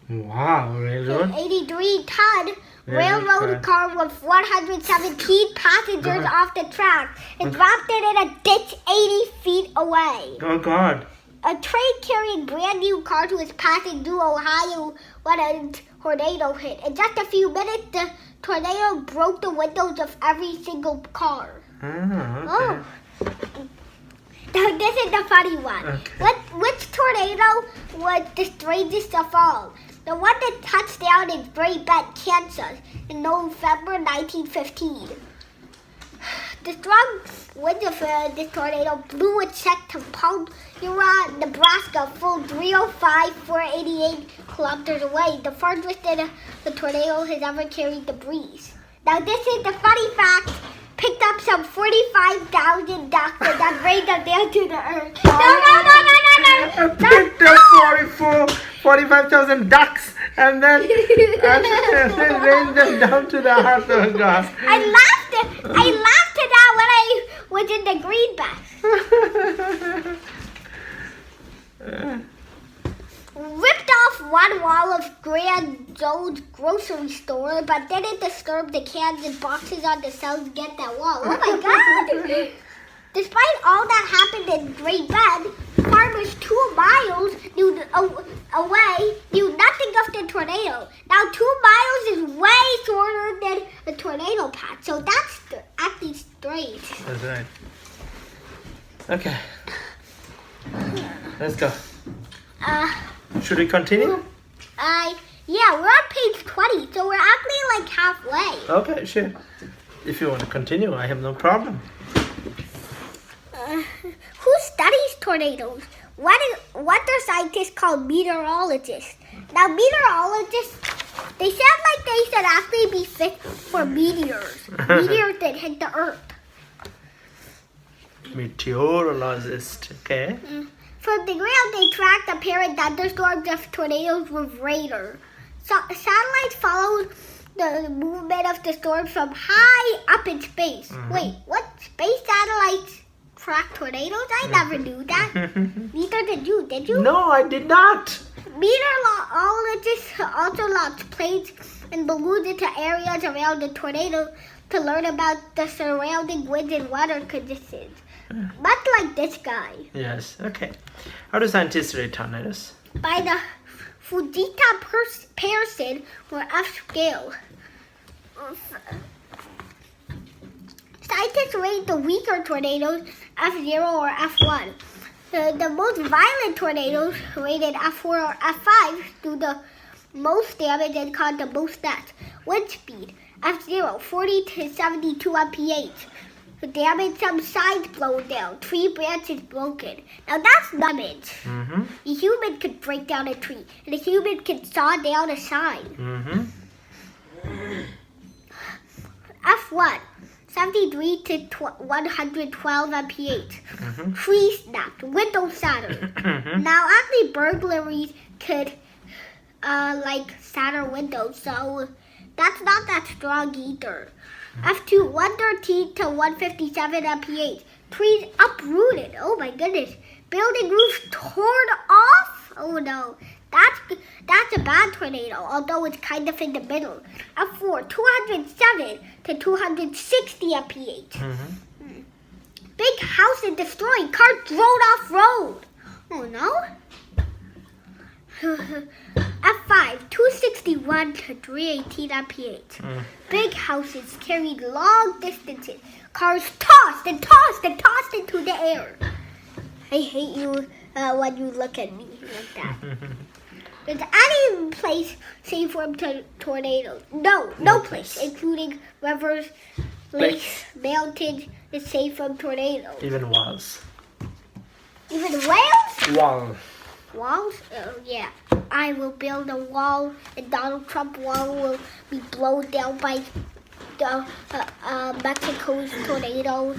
Wow, railroad? 83-ton Railroad railroad car with 117 passengers God. off the track and dropped it in a ditch 80 feet away. Oh God. A train carrying brand new cars was passing through Ohio when a tornado hit. In just a few minutes, the tornado broke the windows of every single car. Oh, okay. Now, this is the funny one. Okay. Which tornado was the strangest of all? The one that touched down in Great Bend, Kansas in November 1915. The strong wind of this tornado blew a check to Ponderosa, Nebraska, full 305, 488 kilometers away, the farthest that the tornado has ever carried the breeze. Now, this is the funny fact. Picked up some 45,000 ducks and then rained them down to the earth. No. Picked up 45,000 ducks and then rained them down to the earth. Oh God. I laughed at that when I was in the greenback. Ripped off one wall of Grand Joe's grocery store, but didn't disturb the cans and boxes on the shelves to get that wall. Oh my God! Despite all that happened in Great Bend, farmers 2 miles away knew nothing of the tornado. Now 2 miles is way shorter than a tornado path, so that's actually strange. That's right. Okay. Let's go. Should we continue? Yeah, we're on page 20, so we're actually like halfway. Okay, sure. If you want to continue, I have no problem. Who studies tornadoes? What are scientists called meteorologists? Now, meteorologists, they sound like they should actually be fit for meteors. Meteors that hit the earth. Meteorologist, okay. From the ground, they track the apparent thunderstorms of tornadoes with radar. Satellites follow the movement of the storms from high up in space. Mm-hmm. Wait, what? Space satellites track tornadoes? I never knew that. Neither did you, did you? No, I did not. Meteorologists also launch planes and balloons into areas around the tornado to learn about the surrounding wind and water conditions. Much like this guy. Yes. Okay. How do scientists rate tornadoes? By the Fujita Pearson or F scale. Scientists rate the weaker tornadoes F0 or F1. The most violent tornadoes rated F4 or F5 do the most damage and cause the most death. Wind speed F0, 40 to 72 mph. The damage, some signs blown down, tree branches broken. Now that's damage. Mm-hmm. A human could break down a tree, and a human could saw down a sign. Mm-hmm. F1, 73 to 112 mph. Mm-hmm. Tree snapped, window shattered. Mm-hmm. Now actually burglaries could shatter windows, so that's not that strong either. F2, 113 to 157 mph. Trees uprooted. Oh my goodness. Building roofs torn off. Oh no. That's a bad tornado, although it's kind of in the middle. F4, 207 to 260 mph. Mm-hmm. Big house is destroyed. Car drove off road. Oh no. F5, 261 to 318 mph. Big houses carried long distances. Cars tossed and tossed and tossed into the air. I hate you when you look at me like that. Is any place safe from tornadoes? No place, including rivers, lakes, mountains, is safe from tornadoes. Even walls. Even whales? Wall. Walls? Oh, yeah. I will build a wall, and Donald Trump wall will be blown down by the Mexico's tornado.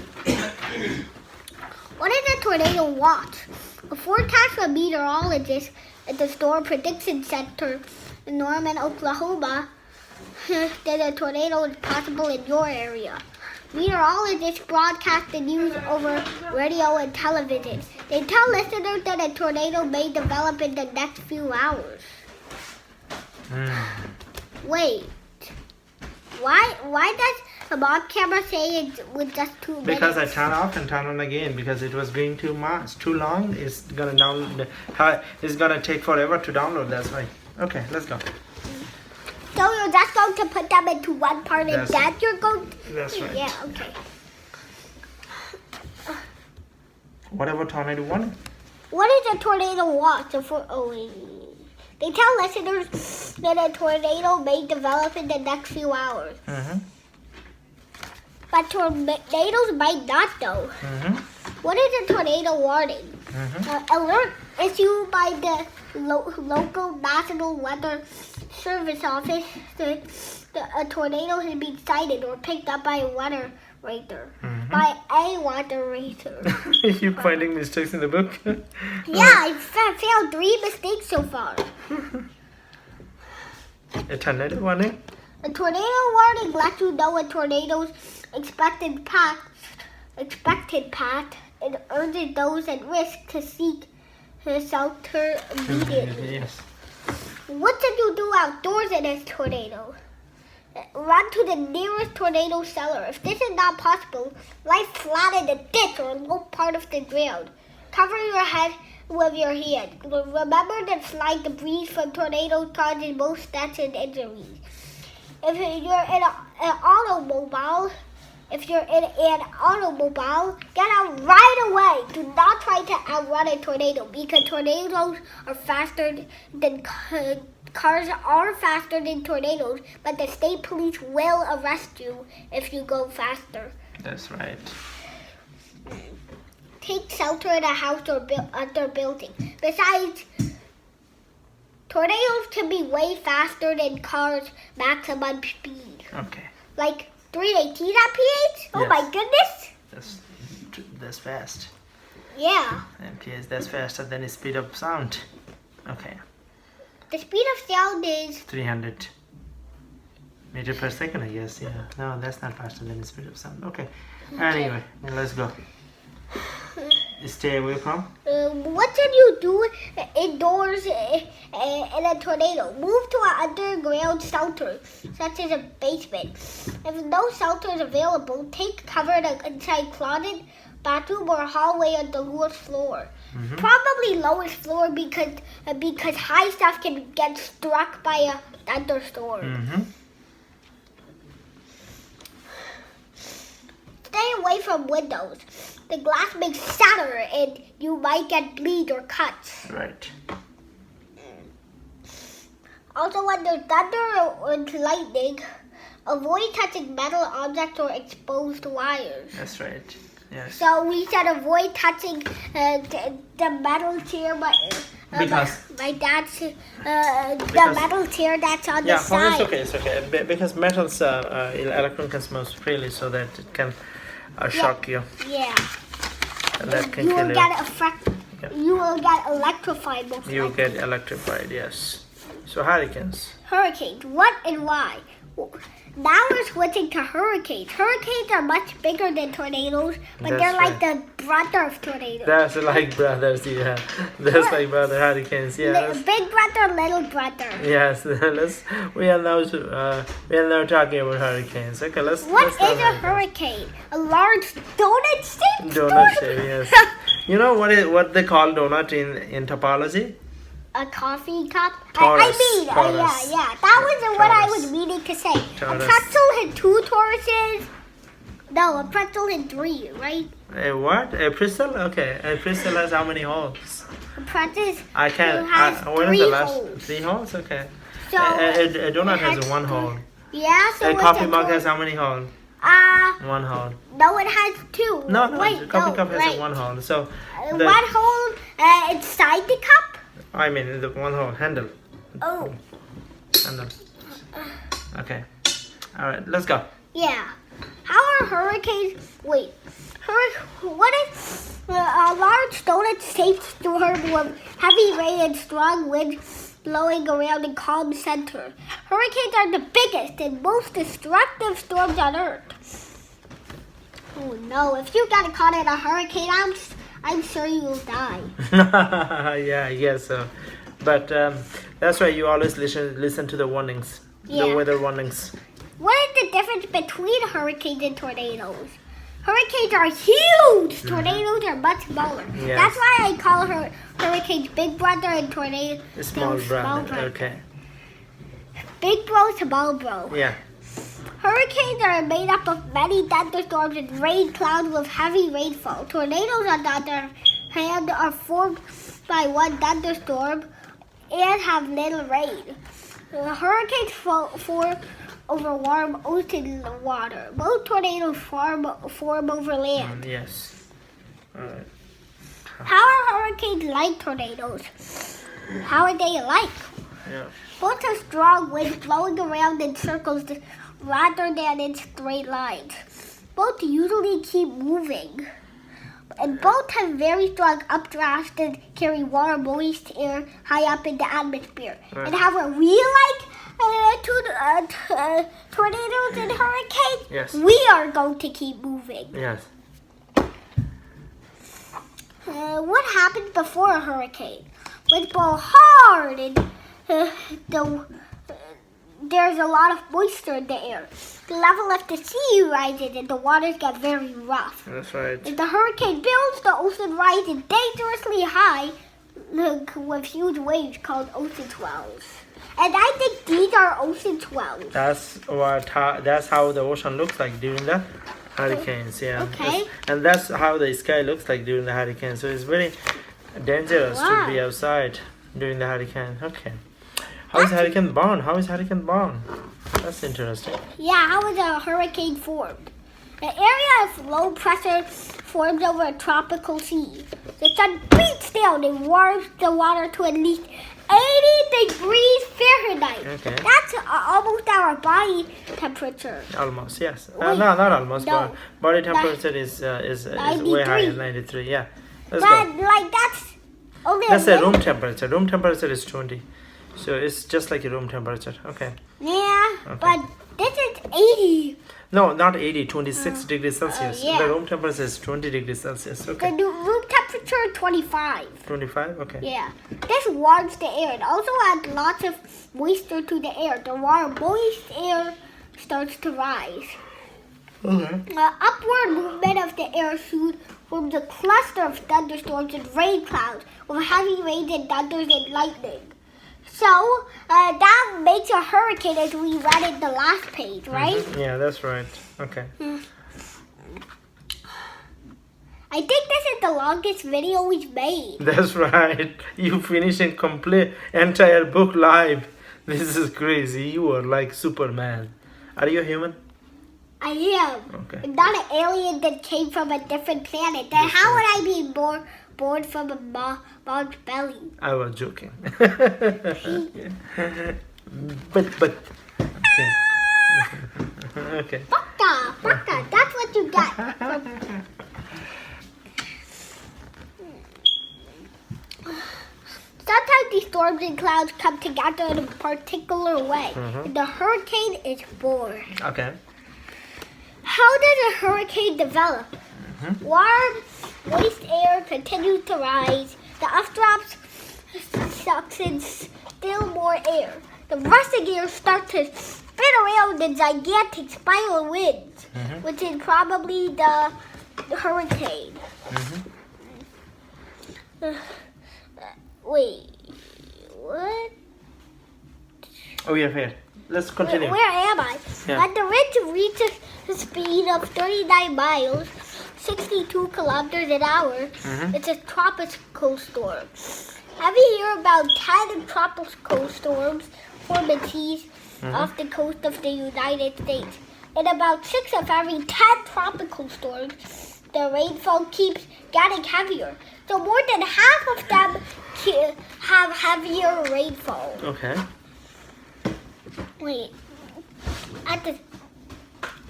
What is a tornado watch? A forecast from meteorologists at the Storm Prediction Center in Norman, Oklahoma, that a tornado is possible in your area. Meteorologists broadcast the news over radio and television. They tell listeners that a tornado may develop in the next few hours. Wait, why does the mock camera say it with just 2 minutes? Because I turn off and turn on again because it was being too much, too long. It's gonna download. It's gonna take forever to download. That's why. Okay, let's go. So you're just going to put them into one part and That's- then you're going to... That's right. Yeah, okay. Whatever tornado one. What is a tornado watch? They tell listeners that a tornado may develop in the next few hours. Mm-hmm. But tornadoes might not, though. Mm-hmm. What is a tornado warning? Mm-hmm. Alert issued by the local National Weather Service office that a tornado has been sighted or picked up by a weather radar. Mm-hmm. By a weather radar. You finding mistakes in the book? Yeah, I found 3 mistakes so far. A tornado warning. A tornado warning lets you know a tornado's expected path and urges those at risk to seek shelter immediately. Yes. What should you do outdoors in a tornado? Run to the nearest tornado cellar. If this is not possible, lie flat in a ditch or a low part of the ground. Cover your head with your hand. Remember that flying debris from tornadoes causes most deaths and injuries. If you're in an automobile, get out right away. Do not try to outrun a tornado because tornadoes are faster than cars are faster than tornadoes, but the state police will arrest you if you go faster. That's right. Take shelter in a house or other building. Besides, tornadoes can be way faster than cars' maximum speed. Okay. Like 318 mph? Oh Yes. my goodness. That's fast. Yeah. MPH, that's faster than the speed of sound. Okay. The speed of sound is 300 meter per second, I guess. Yeah. No, that's not faster than the speed of sound. Okay. Anyway, let's go. stay away from? What should you do indoors in a tornado? Move to an underground shelter, such as a basement. If no shelter is available, take cover inside closet, bathroom, or hallway on the lowest floor. Probably lowest floor because high stuff can get struck by a thunderstorm. Stay away from windows. The glass may shatter and you might get bleed or cuts. Right. Also, when there's thunder or lightning, avoid touching metal objects or exposed wires. That's right. Yes. So we should avoid touching the metal chair. Because? My dad's the metal chair that's on the side. It's okay. Because metals, electron can move freely, so that it can shock you. Yeah. And that can You kill will you. get You will get electrified most You likely. get electrified, yes. So hurricanes. Hurricanes. What and why? Now we're switching to hurricanes. Hurricanes are much bigger than tornadoes, but That's they're like right. the brother of tornadoes. That's like brothers, yeah. That's like brother hurricanes, yes. Big brother, little brother. Yes, we are now talking about hurricanes. Okay, let's. What let's is talk a about hurricane? A large donut-shaped donut storm? shape, yes. You know what they call donut in topology? A coffee cup? Taurus. Yeah. That was what I was meaning to say. Taurus. A pretzel had 2 Tauruses. No, a pretzel had 3, right? A what? A pretzel? Okay. A pretzel has how many holes? A pretzel I can't. has When is 3 the last? holes. 3 holes? Okay. So A donut it has has 1 hole. Yeah, so A what's coffee a mug Taurus? has how many holes? 1 hole. No, it has 2. No, Wait, the coffee cup has right. 1 hole. So, One the, hole inside the cup? I mean, the 1 hole handle. Oh, Handle. Okay. All right, let's go. yeah. How are hurricanes? Wait. What is a large donut-shaped storm with heavy rain and strong winds blowing around a calm center? Hurricanes are the biggest and most destructive storms on Earth. Oh no! If you got caught in a hurricane, I'm sure you'll die. Yeah, I guess so. But that's why you always listen to the warnings, the Yeah. weather warnings. What is the difference between hurricanes and tornadoes? Hurricanes are huge. Tornadoes are much smaller. Yes. That's why I call hurricanes big brother and tornadoes Small brother. Okay. Big bro, small bro. Yeah. Hurricanes are made up of many thunderstorms and rain clouds with heavy rainfall. Tornadoes, on the other hand, are formed by one thunderstorm and have little rain. Hurricanes form over warm ocean water. Most tornadoes form over land. Yes. All right. How are hurricanes like tornadoes? How are they alike? Yeah. Both have strong winds blowing around in circles rather than in straight lines. Both usually keep moving. And both have very strong updrafts that carry warm, moist air high up in the atmosphere. Right. And how are we like tornadoes and hurricanes? Yes. We are going to keep moving. Yes. What happens before a hurricane? Winds blow hard and there's a lot of moisture in the air. The level of the sea rises and the waters get very rough. That's right. As the hurricane builds, the ocean rises dangerously high with huge waves called ocean swells. And I think these are ocean swells. That's how the ocean looks like during the hurricanes. Yeah. Okay. And that's how the sky looks like during the hurricane. So it's very dangerous to be outside during the hurricane. Okay. How is hurricane born? That's interesting. Yeah, how is a hurricane formed? An area of low pressure forms over a tropical sea. The sun beats down and warms the water to at least 80 degrees Fahrenheit. Okay. That's almost our body temperature. Almost, yes. Wait, No, not almost. no. Body temperature is way higher, 93. Yeah. Let's But go. that's only That's a the little. room temperature. Room temperature is 20. So it's just like a room temperature. Okay. Yeah, Okay. but this is 80. No, not 80, 26 degrees Celsius. yeah. The room temperature is 20 degrees Celsius. The Okay. room temperature temperature 25. 25? Okay. Yeah. This warms the air. It also adds lots of moisture to the air. The warm, moist air starts to rise. Okay. Upward movement of the air soon forms a cluster of thunderstorms and rain clouds with heavy rains and thunders and lightning. So that makes a hurricane, as we read in the last page, right? Mhm. Yeah, that's right. Okay. I think this is the longest video we've made. That's right. You finish and complete entire book live. This is crazy. You are like Superman. Are you a human? I am. Okay. I'm not an alien that came from a different planet. Then That's how would right. I be born from a mom's belly? I was joking. but okay. Okay. Baka, that's what you got. Sometimes these storms and clouds come together in a particular way. And the hurricane is born. Okay. How does a hurricane develop? Warm, moist air continues to rise. The updraft sucks in still more air. The rushing air starts to spin around in gigantic spiral winds, which is probably the hurricane. Wait, what? Oh, yeah, fair. Let's continue. Where am I? Yeah. When the wind reaches a speed of 39 miles, 62 kilometers an hour, it's a tropical storm. Have you heard about 10 tropical storms form in seas off the coast of the United States? In about 6 of every 10 tropical storms, the rainfall keeps getting heavier. So more than half of them have heavier rainfall. Okay. Wait. At the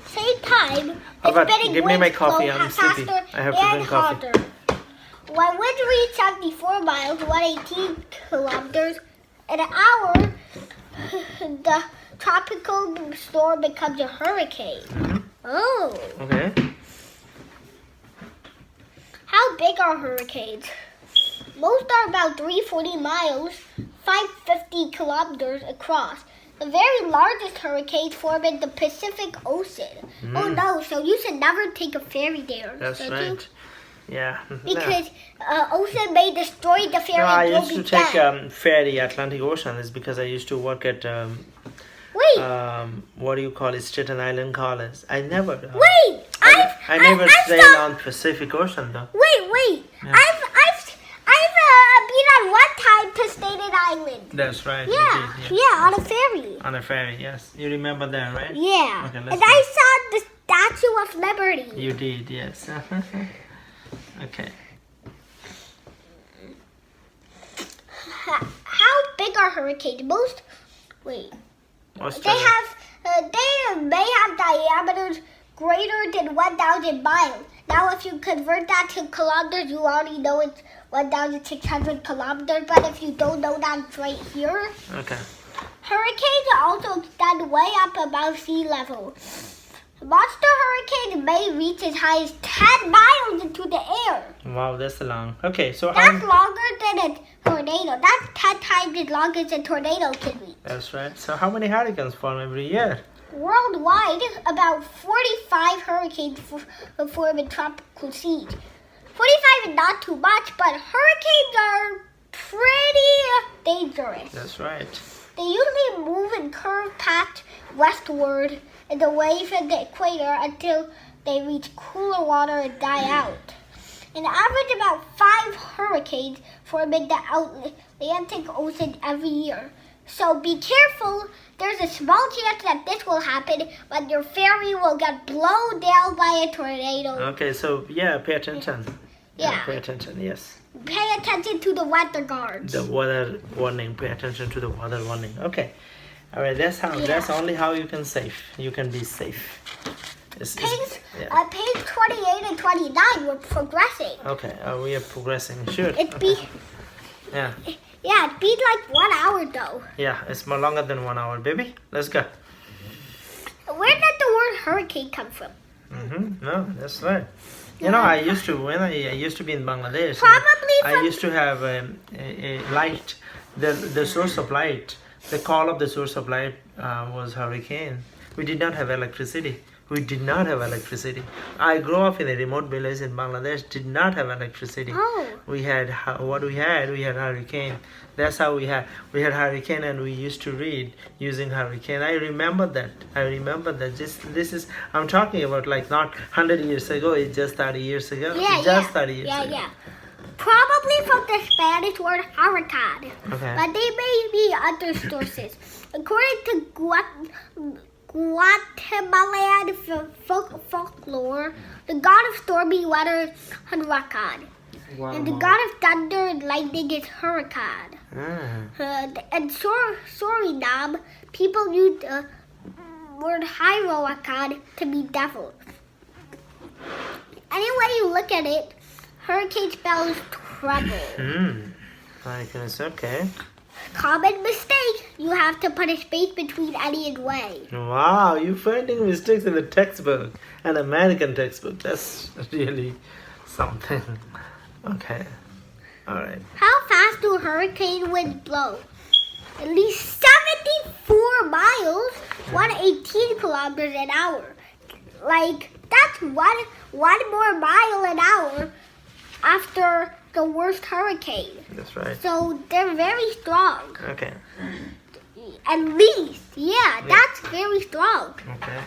same time, How the about spinning give me my winds coffee? blow I'm sleepy. faster I have to and drink coffee. hotter. When winds reach 74 miles, 118 kilometers an hour, the tropical storm becomes a hurricane. Oh. Okay. How big are hurricanes? Most are about 340 miles, 550 kilometers across. The very largest hurricanes form in the Pacific Ocean. Oh no, so you should never take a ferry there. That's should right. you? Yeah. Because ocean may destroy the ferry No, I and you'll used to be take dead. ferry Atlantic Ocean. It's because I used to work at Wait, what do you call it, Staten Island College. I never. wait! I never I've sailed saw- on Pacific Ocean though. Wait! Yeah. I've been on one time to Staten Island. That's right. you Yeah, did, yeah, on a ferry. On a ferry, yes. You remember that, right? Yeah, Okay, and let's I saw the Statue of Liberty. You did, yes. Okay. How big are hurricanes? Most, wait, Australia. they may have diameters greater than 1,000 miles. Now, if you convert that to kilometers, you already know it's 1,600 kilometers. But if you don't know that, it's right here. Okay. Hurricanes also extend way up above sea level. Monster hurricanes may reach as high as 10 miles into the air. Wow, that's long. Okay, so That's how? longer than a tornado. That's 10 times as long as a tornado can reach. That's right. So how many hurricanes form every year? Worldwide, about 45 hurricanes form in tropical seas. 45 is not too much, but hurricanes are pretty dangerous. That's right. They usually move in curved paths westward in the away from the equator until they reach cooler water and die out. An average about 5 hurricanes form in the Atlantic Ocean every year. So be careful. There's a small chance that this will happen when your ferry will get blown down by a tornado. Okay, so yeah, pay attention. Yeah. Pay attention, yes. Pay attention to the weather guards. The weather warning. Pay attention to the weather warning. Okay. All right. That's how. Yeah. That's only how you can save. You can be safe. Page 28 yeah. and 29, we're progressing. Okay. We are progressing. Sure. It'd be, Yeah. yeah, it'd be like 1 hour though. Yeah. It's more longer than 1 hour, baby. Let's go. Where did the word hurricane come from? No, that's right. You know, I used to when I used to be in Bangladesh. Probably I from used to have a light. The source of light, the call of the source of light was hurricane. We did not have electricity. We did not have electricity. I grew up in a remote village in Bangladesh. Did not have electricity. Oh. We had what we had. We had hurricane. That's how we had hurricane, and we used to read using hurricane. I remember that. This is I'm talking about like not 100 years ago. It's just 30 years ago. Yeah, just yeah. 30 years ago. Yeah. Probably from the Spanish word hurricane. Okay. But they may be other sources. According to Guatemalan folklore, the god of stormy weather is Huracan. And the god of thunder and lightning is Hurricane. And Suriname, people use the word Hurricane to mean devil. Any way you look at it, hurricane spells trouble. My goodness, okay. Common mistake. You have to put a space between any and way. Wow, you're finding mistakes in the textbook, an American textbook. That's really something. Okay. All right. How fast do hurricane winds blow? At least 74 miles, 118 kilometers an hour. Like, that's one more mile an hour after the worst hurricane. That's right. So they're very strong. Okay. At least, yeah, that's very strong. Okay.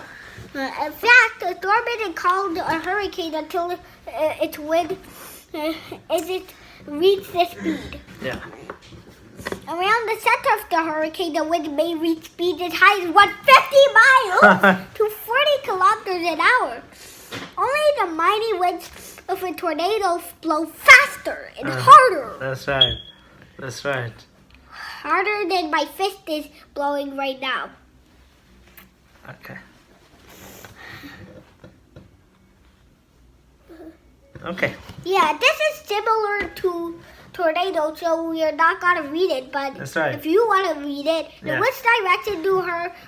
In fact, a storm isn't called a hurricane until its wind reaches the speed. Yeah. Around the center of the hurricane, the wind may reach speeds as high as 150 miles to 40 kilometers an hour. Only the mighty winds of a tornado blow faster and harder. That's right. That's right. Harder than my fist is blowing right now. Okay. Okay. Yeah, this is similar to tornado, so we are not going to read it, but That's right. if you want to read it, Yeah. in which direction do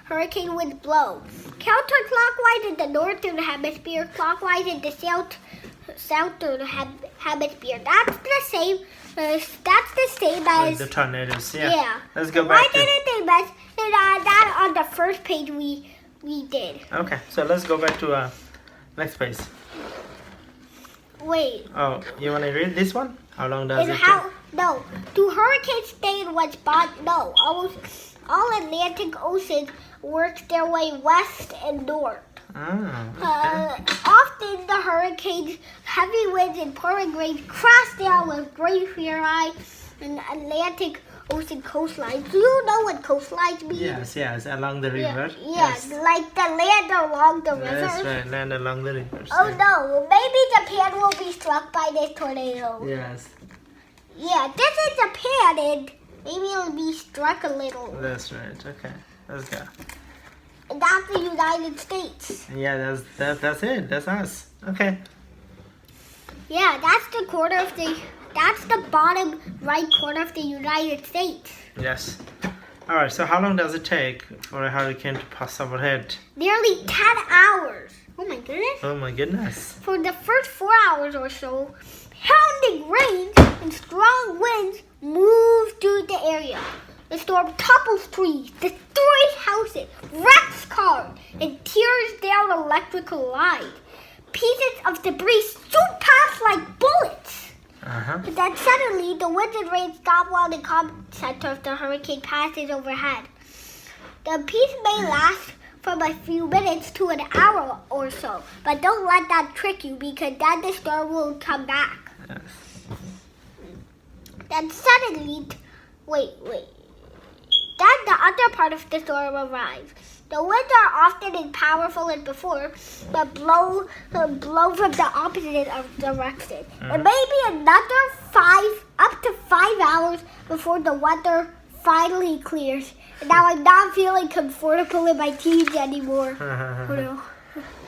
hurricane winds blow? Counterclockwise in the northern hemisphere, clockwise in the southern hemisphere. That's the same. That's the same as The tornadoes. Yeah. yeah. Let's go Why back to. didn't they mention that on the first page we did? Okay. So let's go back to take page. Wait. Oh, you want to read this one? How long does And it how? take? No. Do hurricanes stay in one spot? No. All Atlantic Oceans work their way west and north. Okay. Often the hurricanes, heavy winds, and pouring rain crash down with great fury and Atlantic Ocean coastlines. Do you know what coastlines mean? Yes, along the river. Yes, like the land along the river. That's right, land along the rivers. Oh no, maybe Japan will be struck by this tornado. Yes, Yeah, this is Japan and maybe it'll be struck a little. that's right. Okay, let's go. And that's the United States. Yeah, that's it. That's us. Okay. Yeah, that's the bottom right corner of the United States. Yes. All right. So how long does it take for a hurricane to pass overhead? Nearly 10 hours. Oh my goodness. Oh my goodness. For the first 4 hours or so, pounding rain and strong winds move through the area. The storm topples trees, destroys houses, wrecks cars, and tears down electrical lines. Pieces of debris shoot past like bullets. But then suddenly, the winds and rain stop while the calm center of the hurricane passes overhead. The peace may last from a few minutes to an hour or so, but don't let that trick you because then the storm will come back. Yes. Then suddenly, wait. Then the other part of the storm arrives. The winds are often as powerful as before, but blow from the opposite of direction. It may be another up to 5 hours before the weather finally clears. And now I'm not feeling comfortable in my jeans anymore. Oh no.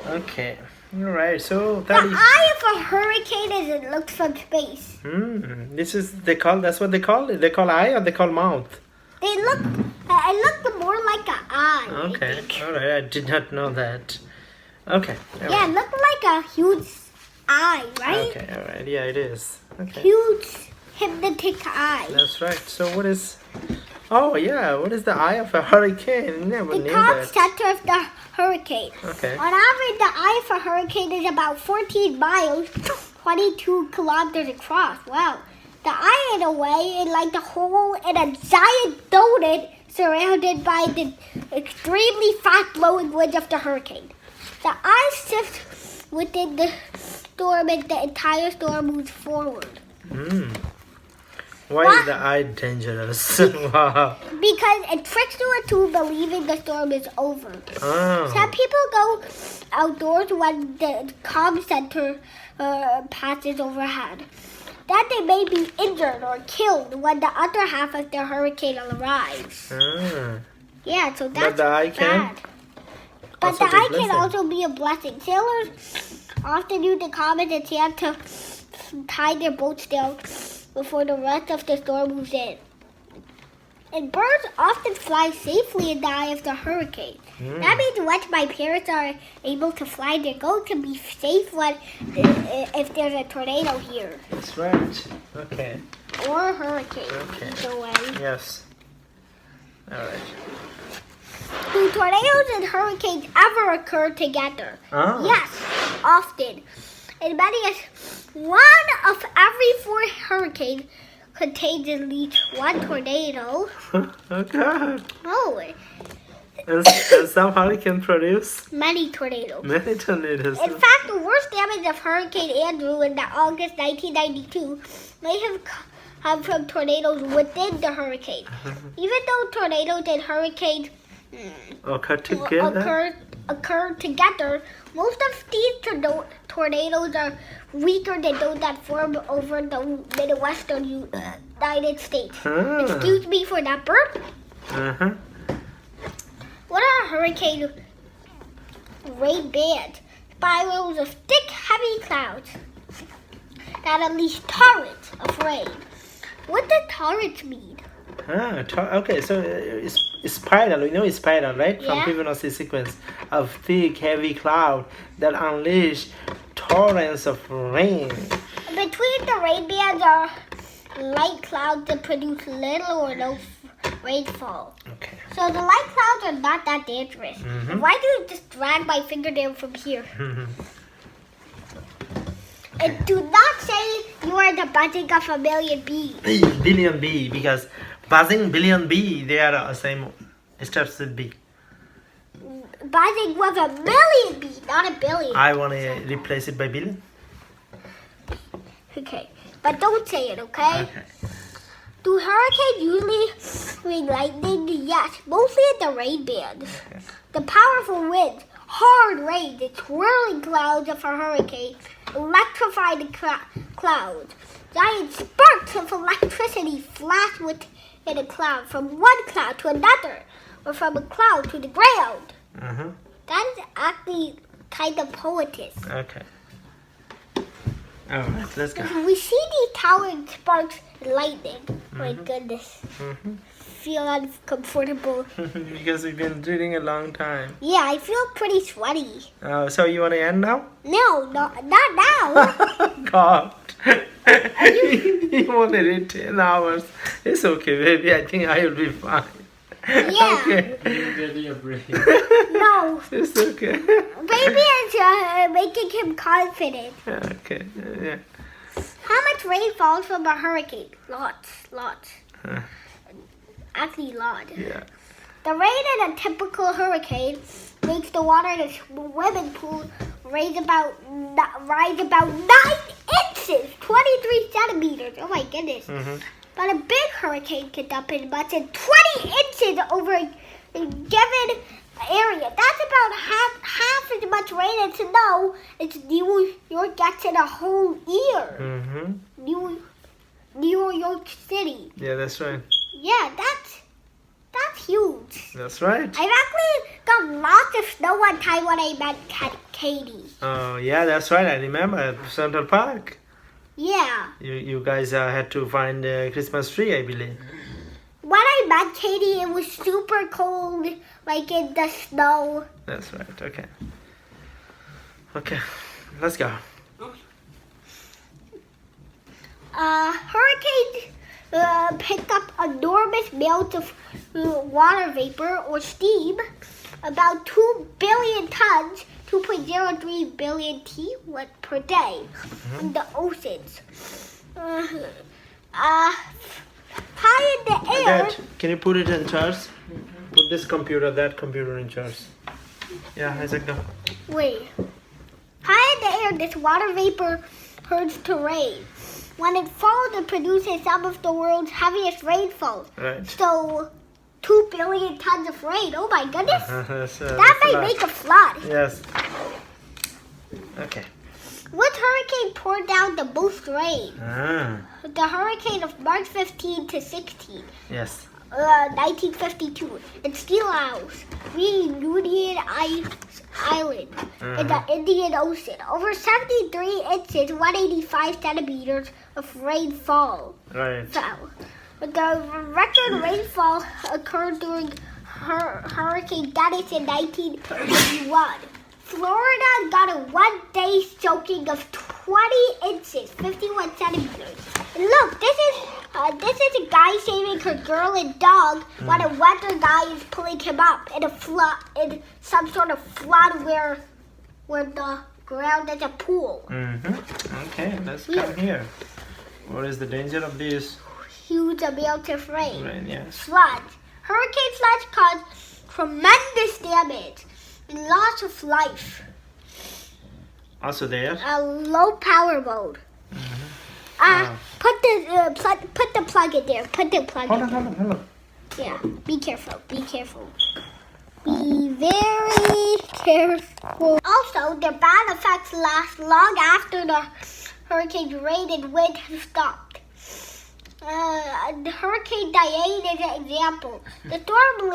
Okay. All right. So The that is. eye of a hurricane as it looks from space. That's what they call it. They call eye or they call mouth. It looked more like an eye. I Okay. think. All right. I did not know that. Okay. Yeah, it looked like a huge eye, right? Okay, all right. Yeah, it is. Okay. Huge hypnotic eye. That's right. So what is? Oh yeah, what is the eye of a hurricane? Never The knew top that. center of the hurricane. Okay. On average, the eye of a hurricane is about 14 miles, 22 kilometers across. Wow. The eye, in a way, is like the hole in a giant donut surrounded by the extremely fast-blowing winds of the hurricane. The eye shifts within the storm and the entire storm moves forward. Hmm. Why is the eye dangerous? Wow. Because it tricks you into believing the storm is over. Oh. Some people go outdoors when the calm center passes overhead. Then they may be injured or killed when the other half of the hurricane arrives. Ah. Yeah, so that's the eye can bad. But also the be a eye can blessing. also be a blessing. Sailors often use the calm as a chance to tie their boats down before the rest of the storm moves in. And birds often fly safely in the eye of the hurricane. That means once my parents are able to fly, they're going to be safe if there's a tornado here. That's right. Okay. Or a hurricane, Okay. either way. Yes. All right. Do tornadoes and hurricanes ever occur together? Ah. Yes, often. As many as 1 of every 4 hurricanes contains at least one tornado. Oh God. Oh, And some hurricane produce many tornadoes. many tornadoes. In fact, the worst damage of Hurricane Andrew in August 1992 may have come from tornadoes within the hurricane. Even though tornadoes and hurricanes Occur together. occur together, most of these tornadoes are weaker than those that form over the Midwestern United States. Ah. Excuse me for that burp. Uh-huh. What are hurricane rain bands? Spirals of thick, heavy clouds that unleash torrents of rain. What does torrents mean? Ah, okay, so it's spiral, you know it's spiral, right? From Yeah. Fibonacci sequence of thick, heavy cloud that unleash torrents of rain. Between the rain bands are light clouds that produce little or no rainfall. Okay. So the light clouds are not that dangerous. Mhm. Why do you just drag my fingernail from here? And do not say you are the buzzing of a million bees. Billion B, because buzzing, billion B, they are same starts with B. Buzzing was a million bees, not a billion. I want to replace it by billion. Okay, but don't say it, okay? Okay. Do hurricanes usually rain lightning? Yes, mostly in the rain bands. The powerful winds, hard rain, and swirling clouds of a hurricane electrify the clouds. Giant sparks of electricity flash within a cloud, from one cloud to another, or from a cloud to the ground. Uh-huh. That is actually kind of poetess. Okay. All right, let's go. We see these towering sparks and lightning. My goodness. Feel uncomfortable. Because we've been reading a long time. Yeah, I feel pretty sweaty. So you want to end now? No, not now. God. You want to read 10 hours. It's okay, baby. I think I will be fine. Yeah. Okay. Give me a break. No. It's okay. Baby is making him confident. Okay. Yeah. How much rain falls from a hurricane? Lots. Huh. Actually, lots. Yeah. The rain in a typical hurricane makes the water in a swimming pool rise about 9 inches, 23 centimeters. Oh my goodness. But a big hurricane can dump as much as 20 inches over a given area. That's about half as much rain as snow as New York gets in a whole year. Mm-hmm. New York City. Yeah, that's right. Yeah, that's huge. That's right. I've actually got lots of snow one time when I met Katie. Oh, yeah, that's right. I remember at Central Park. Yeah. You guys had to find a Christmas tree, I believe. When I met Katie, it was super cold, like in the snow. That's right. Okay. Okay. Let's go. Hurricanes pick up enormous amounts of water vapor or steam, about 2 billion tons, 2.03 billion T per day, in the oceans. High in the air. Dad, can you put it in charge? Put this computer, that computer in charge. Yeah, Isaac, go. Wait. High in the air, this water vapor turns to rain. When it falls, it produces some of the world's heaviest rainfall. Right. So, 2 billion tons of rain. Oh my goodness. That's That a might lot. make a flood. Yes. Okay. What hurricane poured down the most rain? The hurricane of March 15 to 16. Yes. 1952 in Steelhouse, Reunion Island in the Indian Ocean. Over 73 inches, 185 centimeters of rainfall Right. fell. The record rainfall occurred during Hurricane Dennis in 1981. Florida got a one-day soaking of 20 inches, 51 centimeters. And look, this is a guy saving her girl and dog while a weather guy is pulling him up in some sort of flood where the ground is a pool. Okay, let's come here. What is the danger of this? Huge amounts of rain. Rain, yes. Floods. Hurricane floods cause tremendous damage and loss of life. Also there. A low power mode. Put the plug in there. Put the plug Hold in. on, hold on. Yeah. Be careful. Be careful. Be very careful. Also, the bad effects last long after the hurricane's rain and wind have stopped. The Hurricane Diane is an example. The storm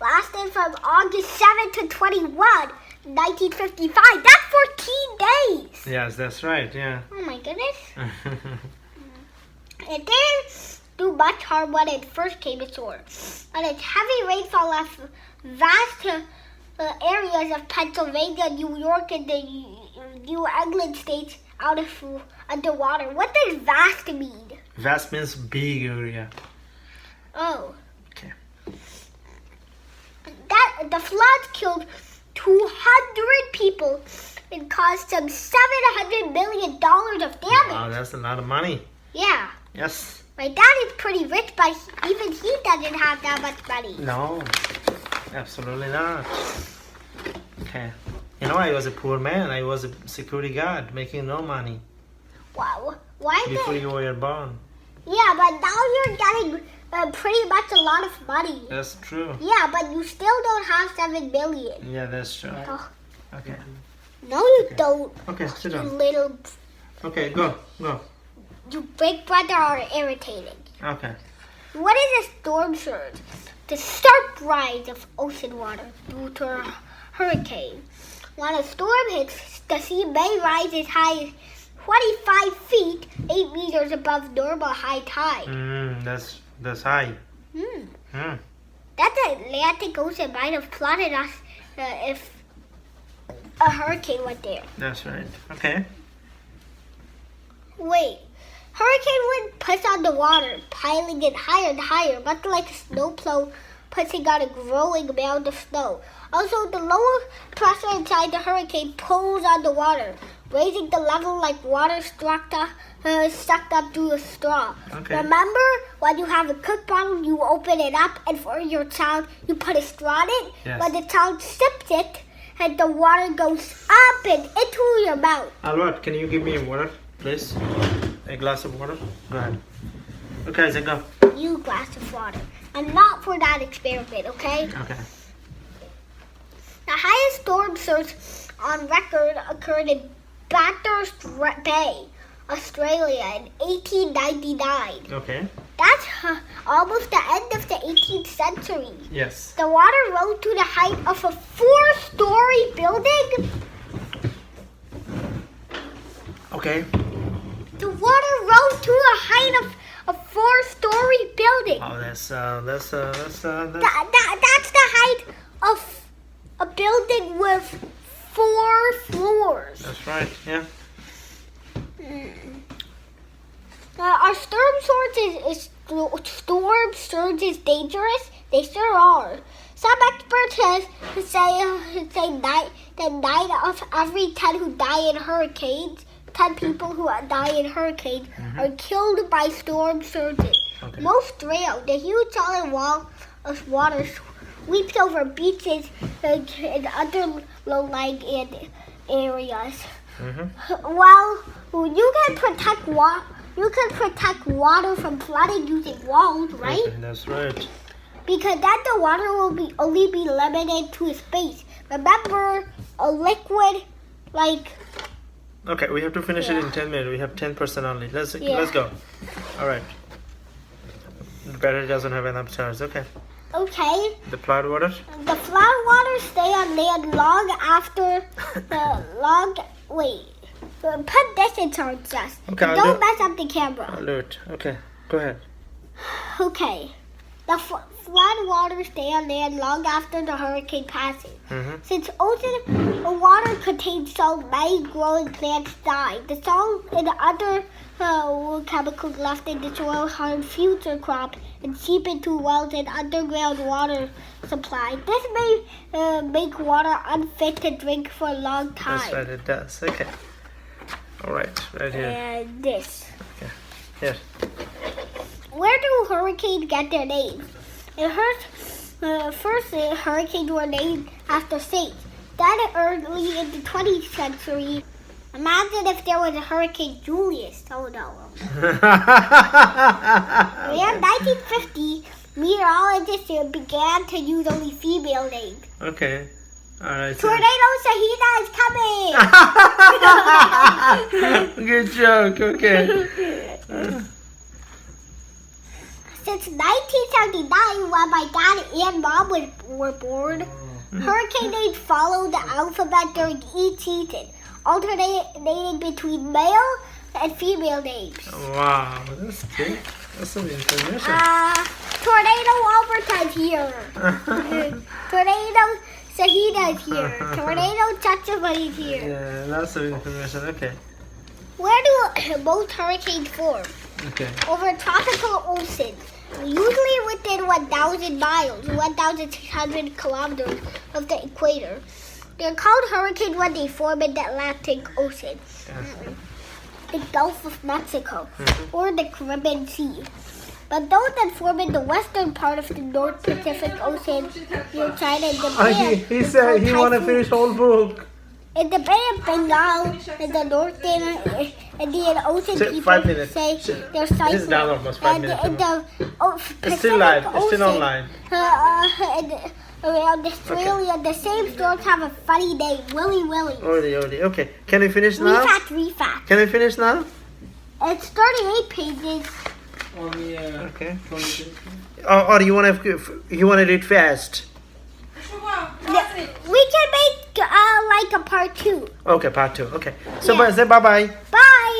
lasted from August 7 to 21, 1955. That's 14 days. Yes, that's right, yeah. Oh my goodness. It didn't do much harm when it first came ashore. And its heavy rainfall left vast areas of Pennsylvania, New York, and the New England states out of underwater. What does vast mean? Vast means big area. Oh. Okay. The floods killed 200 people and caused some $700 million of damage. Wow, that's a lot of money. Yeah. Yes. My dad is pretty rich, but even he doesn't have that much money. No, absolutely not. Okay. You know, I was a poor man. I was a security guard making no money Wow. Why before the... you were born. Yeah, but now you're getting pretty much a lot of money. That's true. Yeah, but you still don't have 7 million. Yeah, that's true. Oh, Okay. no, you don't. Okay, sit You down. little... Okay, go. You big brother are irritating. Okay. What is a storm surge? The sharp rise of ocean water due to a hurricane. When a storm hits, the sea may rise as high as 25 feet, 8 meters above normal high tide. That's high. That the Atlantic Ocean might have flooded us if a hurricane went there. That's right. Okay. Wait. Hurricane wind puts on the water, piling it higher and higher, much like a snowplow pushing on a growing mound of snow. Also, the lower pressure inside the hurricane pulls on the water, raising the level like water sucked up through a straw. Okay. Remember when you have a Coke bottle, you open it up, and for your child, you put a straw in it? Yes. When the child sips it, and the water goes up and into your mouth. Albert, can you give me water, please? A glass of water? Go ahead. Okay, Isaac, go. You glass of water. And not for that experiment, okay? Okay. The highest storm surge on record occurred in Bathurst Bay, Australia in 1899. Okay. That's almost the end of the 18th century. Yes. The water rose to the height of a 4-story building. Okay. The water rose to a height of a 4-story building. Oh, that's That's the height of a building with 4 floors. That's right. Yeah. Are storm surge is dangerous? They sure are. Some experts say that 9 of every 10 who die in hurricanes, 10 people who die in hurricanes, are killed by storm surges. Okay. Most drown. The huge solid wall of water sweeps over beaches and other low-lying areas. Well, you can protect water from flooding using walls, right? Okay, that's right. Because then the water will only be limited to a space. Remember, a liquid like. Okay, we have to finish it in 10 minutes. We have 10% only. Let's go. All right. The battery doesn't have enough charge. Okay. Okay. The flood water. The flood water stay on land long after Wait. Put this in charge, Jess. Okay, Don't mess up the camera. I'll do it. Okay, go ahead. Okay. The flood water stay on land long after the hurricane passes. Since ocean water contains salt, many growing plants die. The salt and other chemicals left in the soil harm future crops and seep into wells and underground water supply. This may make water unfit to drink for a long time. That's right, it does. Okay. All right, right here. And this. Okay. Here. Where do hurricanes get their names? First, hurricanes were named after saints. Then, early in the 20th century, imagine if there was a Hurricane Julius. Oh no. Around 1950, meteorologists began to use only female names. Okay. All right. Tornado Shahida is coming! Good joke. Okay. Since 1979, when my dad and mom were born, hurricane names follow the alphabet during each season, alternating between male and female names. Wow, that's good. That's some information. Tornado Alberta's here. Tornado Shahida is here. Tornado Chachaba is here. Yeah, lots of information. Okay. Where do most hurricanes form? Okay. Over tropical oceans, usually within 1,000 miles, 1,600 kilometers of the equator. They're called hurricanes when they form in the Atlantic Ocean, the Gulf of Mexico, or the Caribbean Sea. But those that form in the western part of the North Pacific Ocean, near China and Japan, He said he want to finish whole book. in the Bay of Bengal, in the Northern Indian Ocean, Say, people 5 minutes. say they're This is down cyclones. almost 5 And minutes. in the It's still live. Pacific It's still Ocean, online. Around Australia, the same storms have a funny name, Willy Willy. Already. Okay. Can we finish now? Refact. Can we finish now? It's 38 pages. Only Okay. 22. Or you want to read fast? We can make like a part 2. Okay, part 2. Okay. So say bye bye. Bye.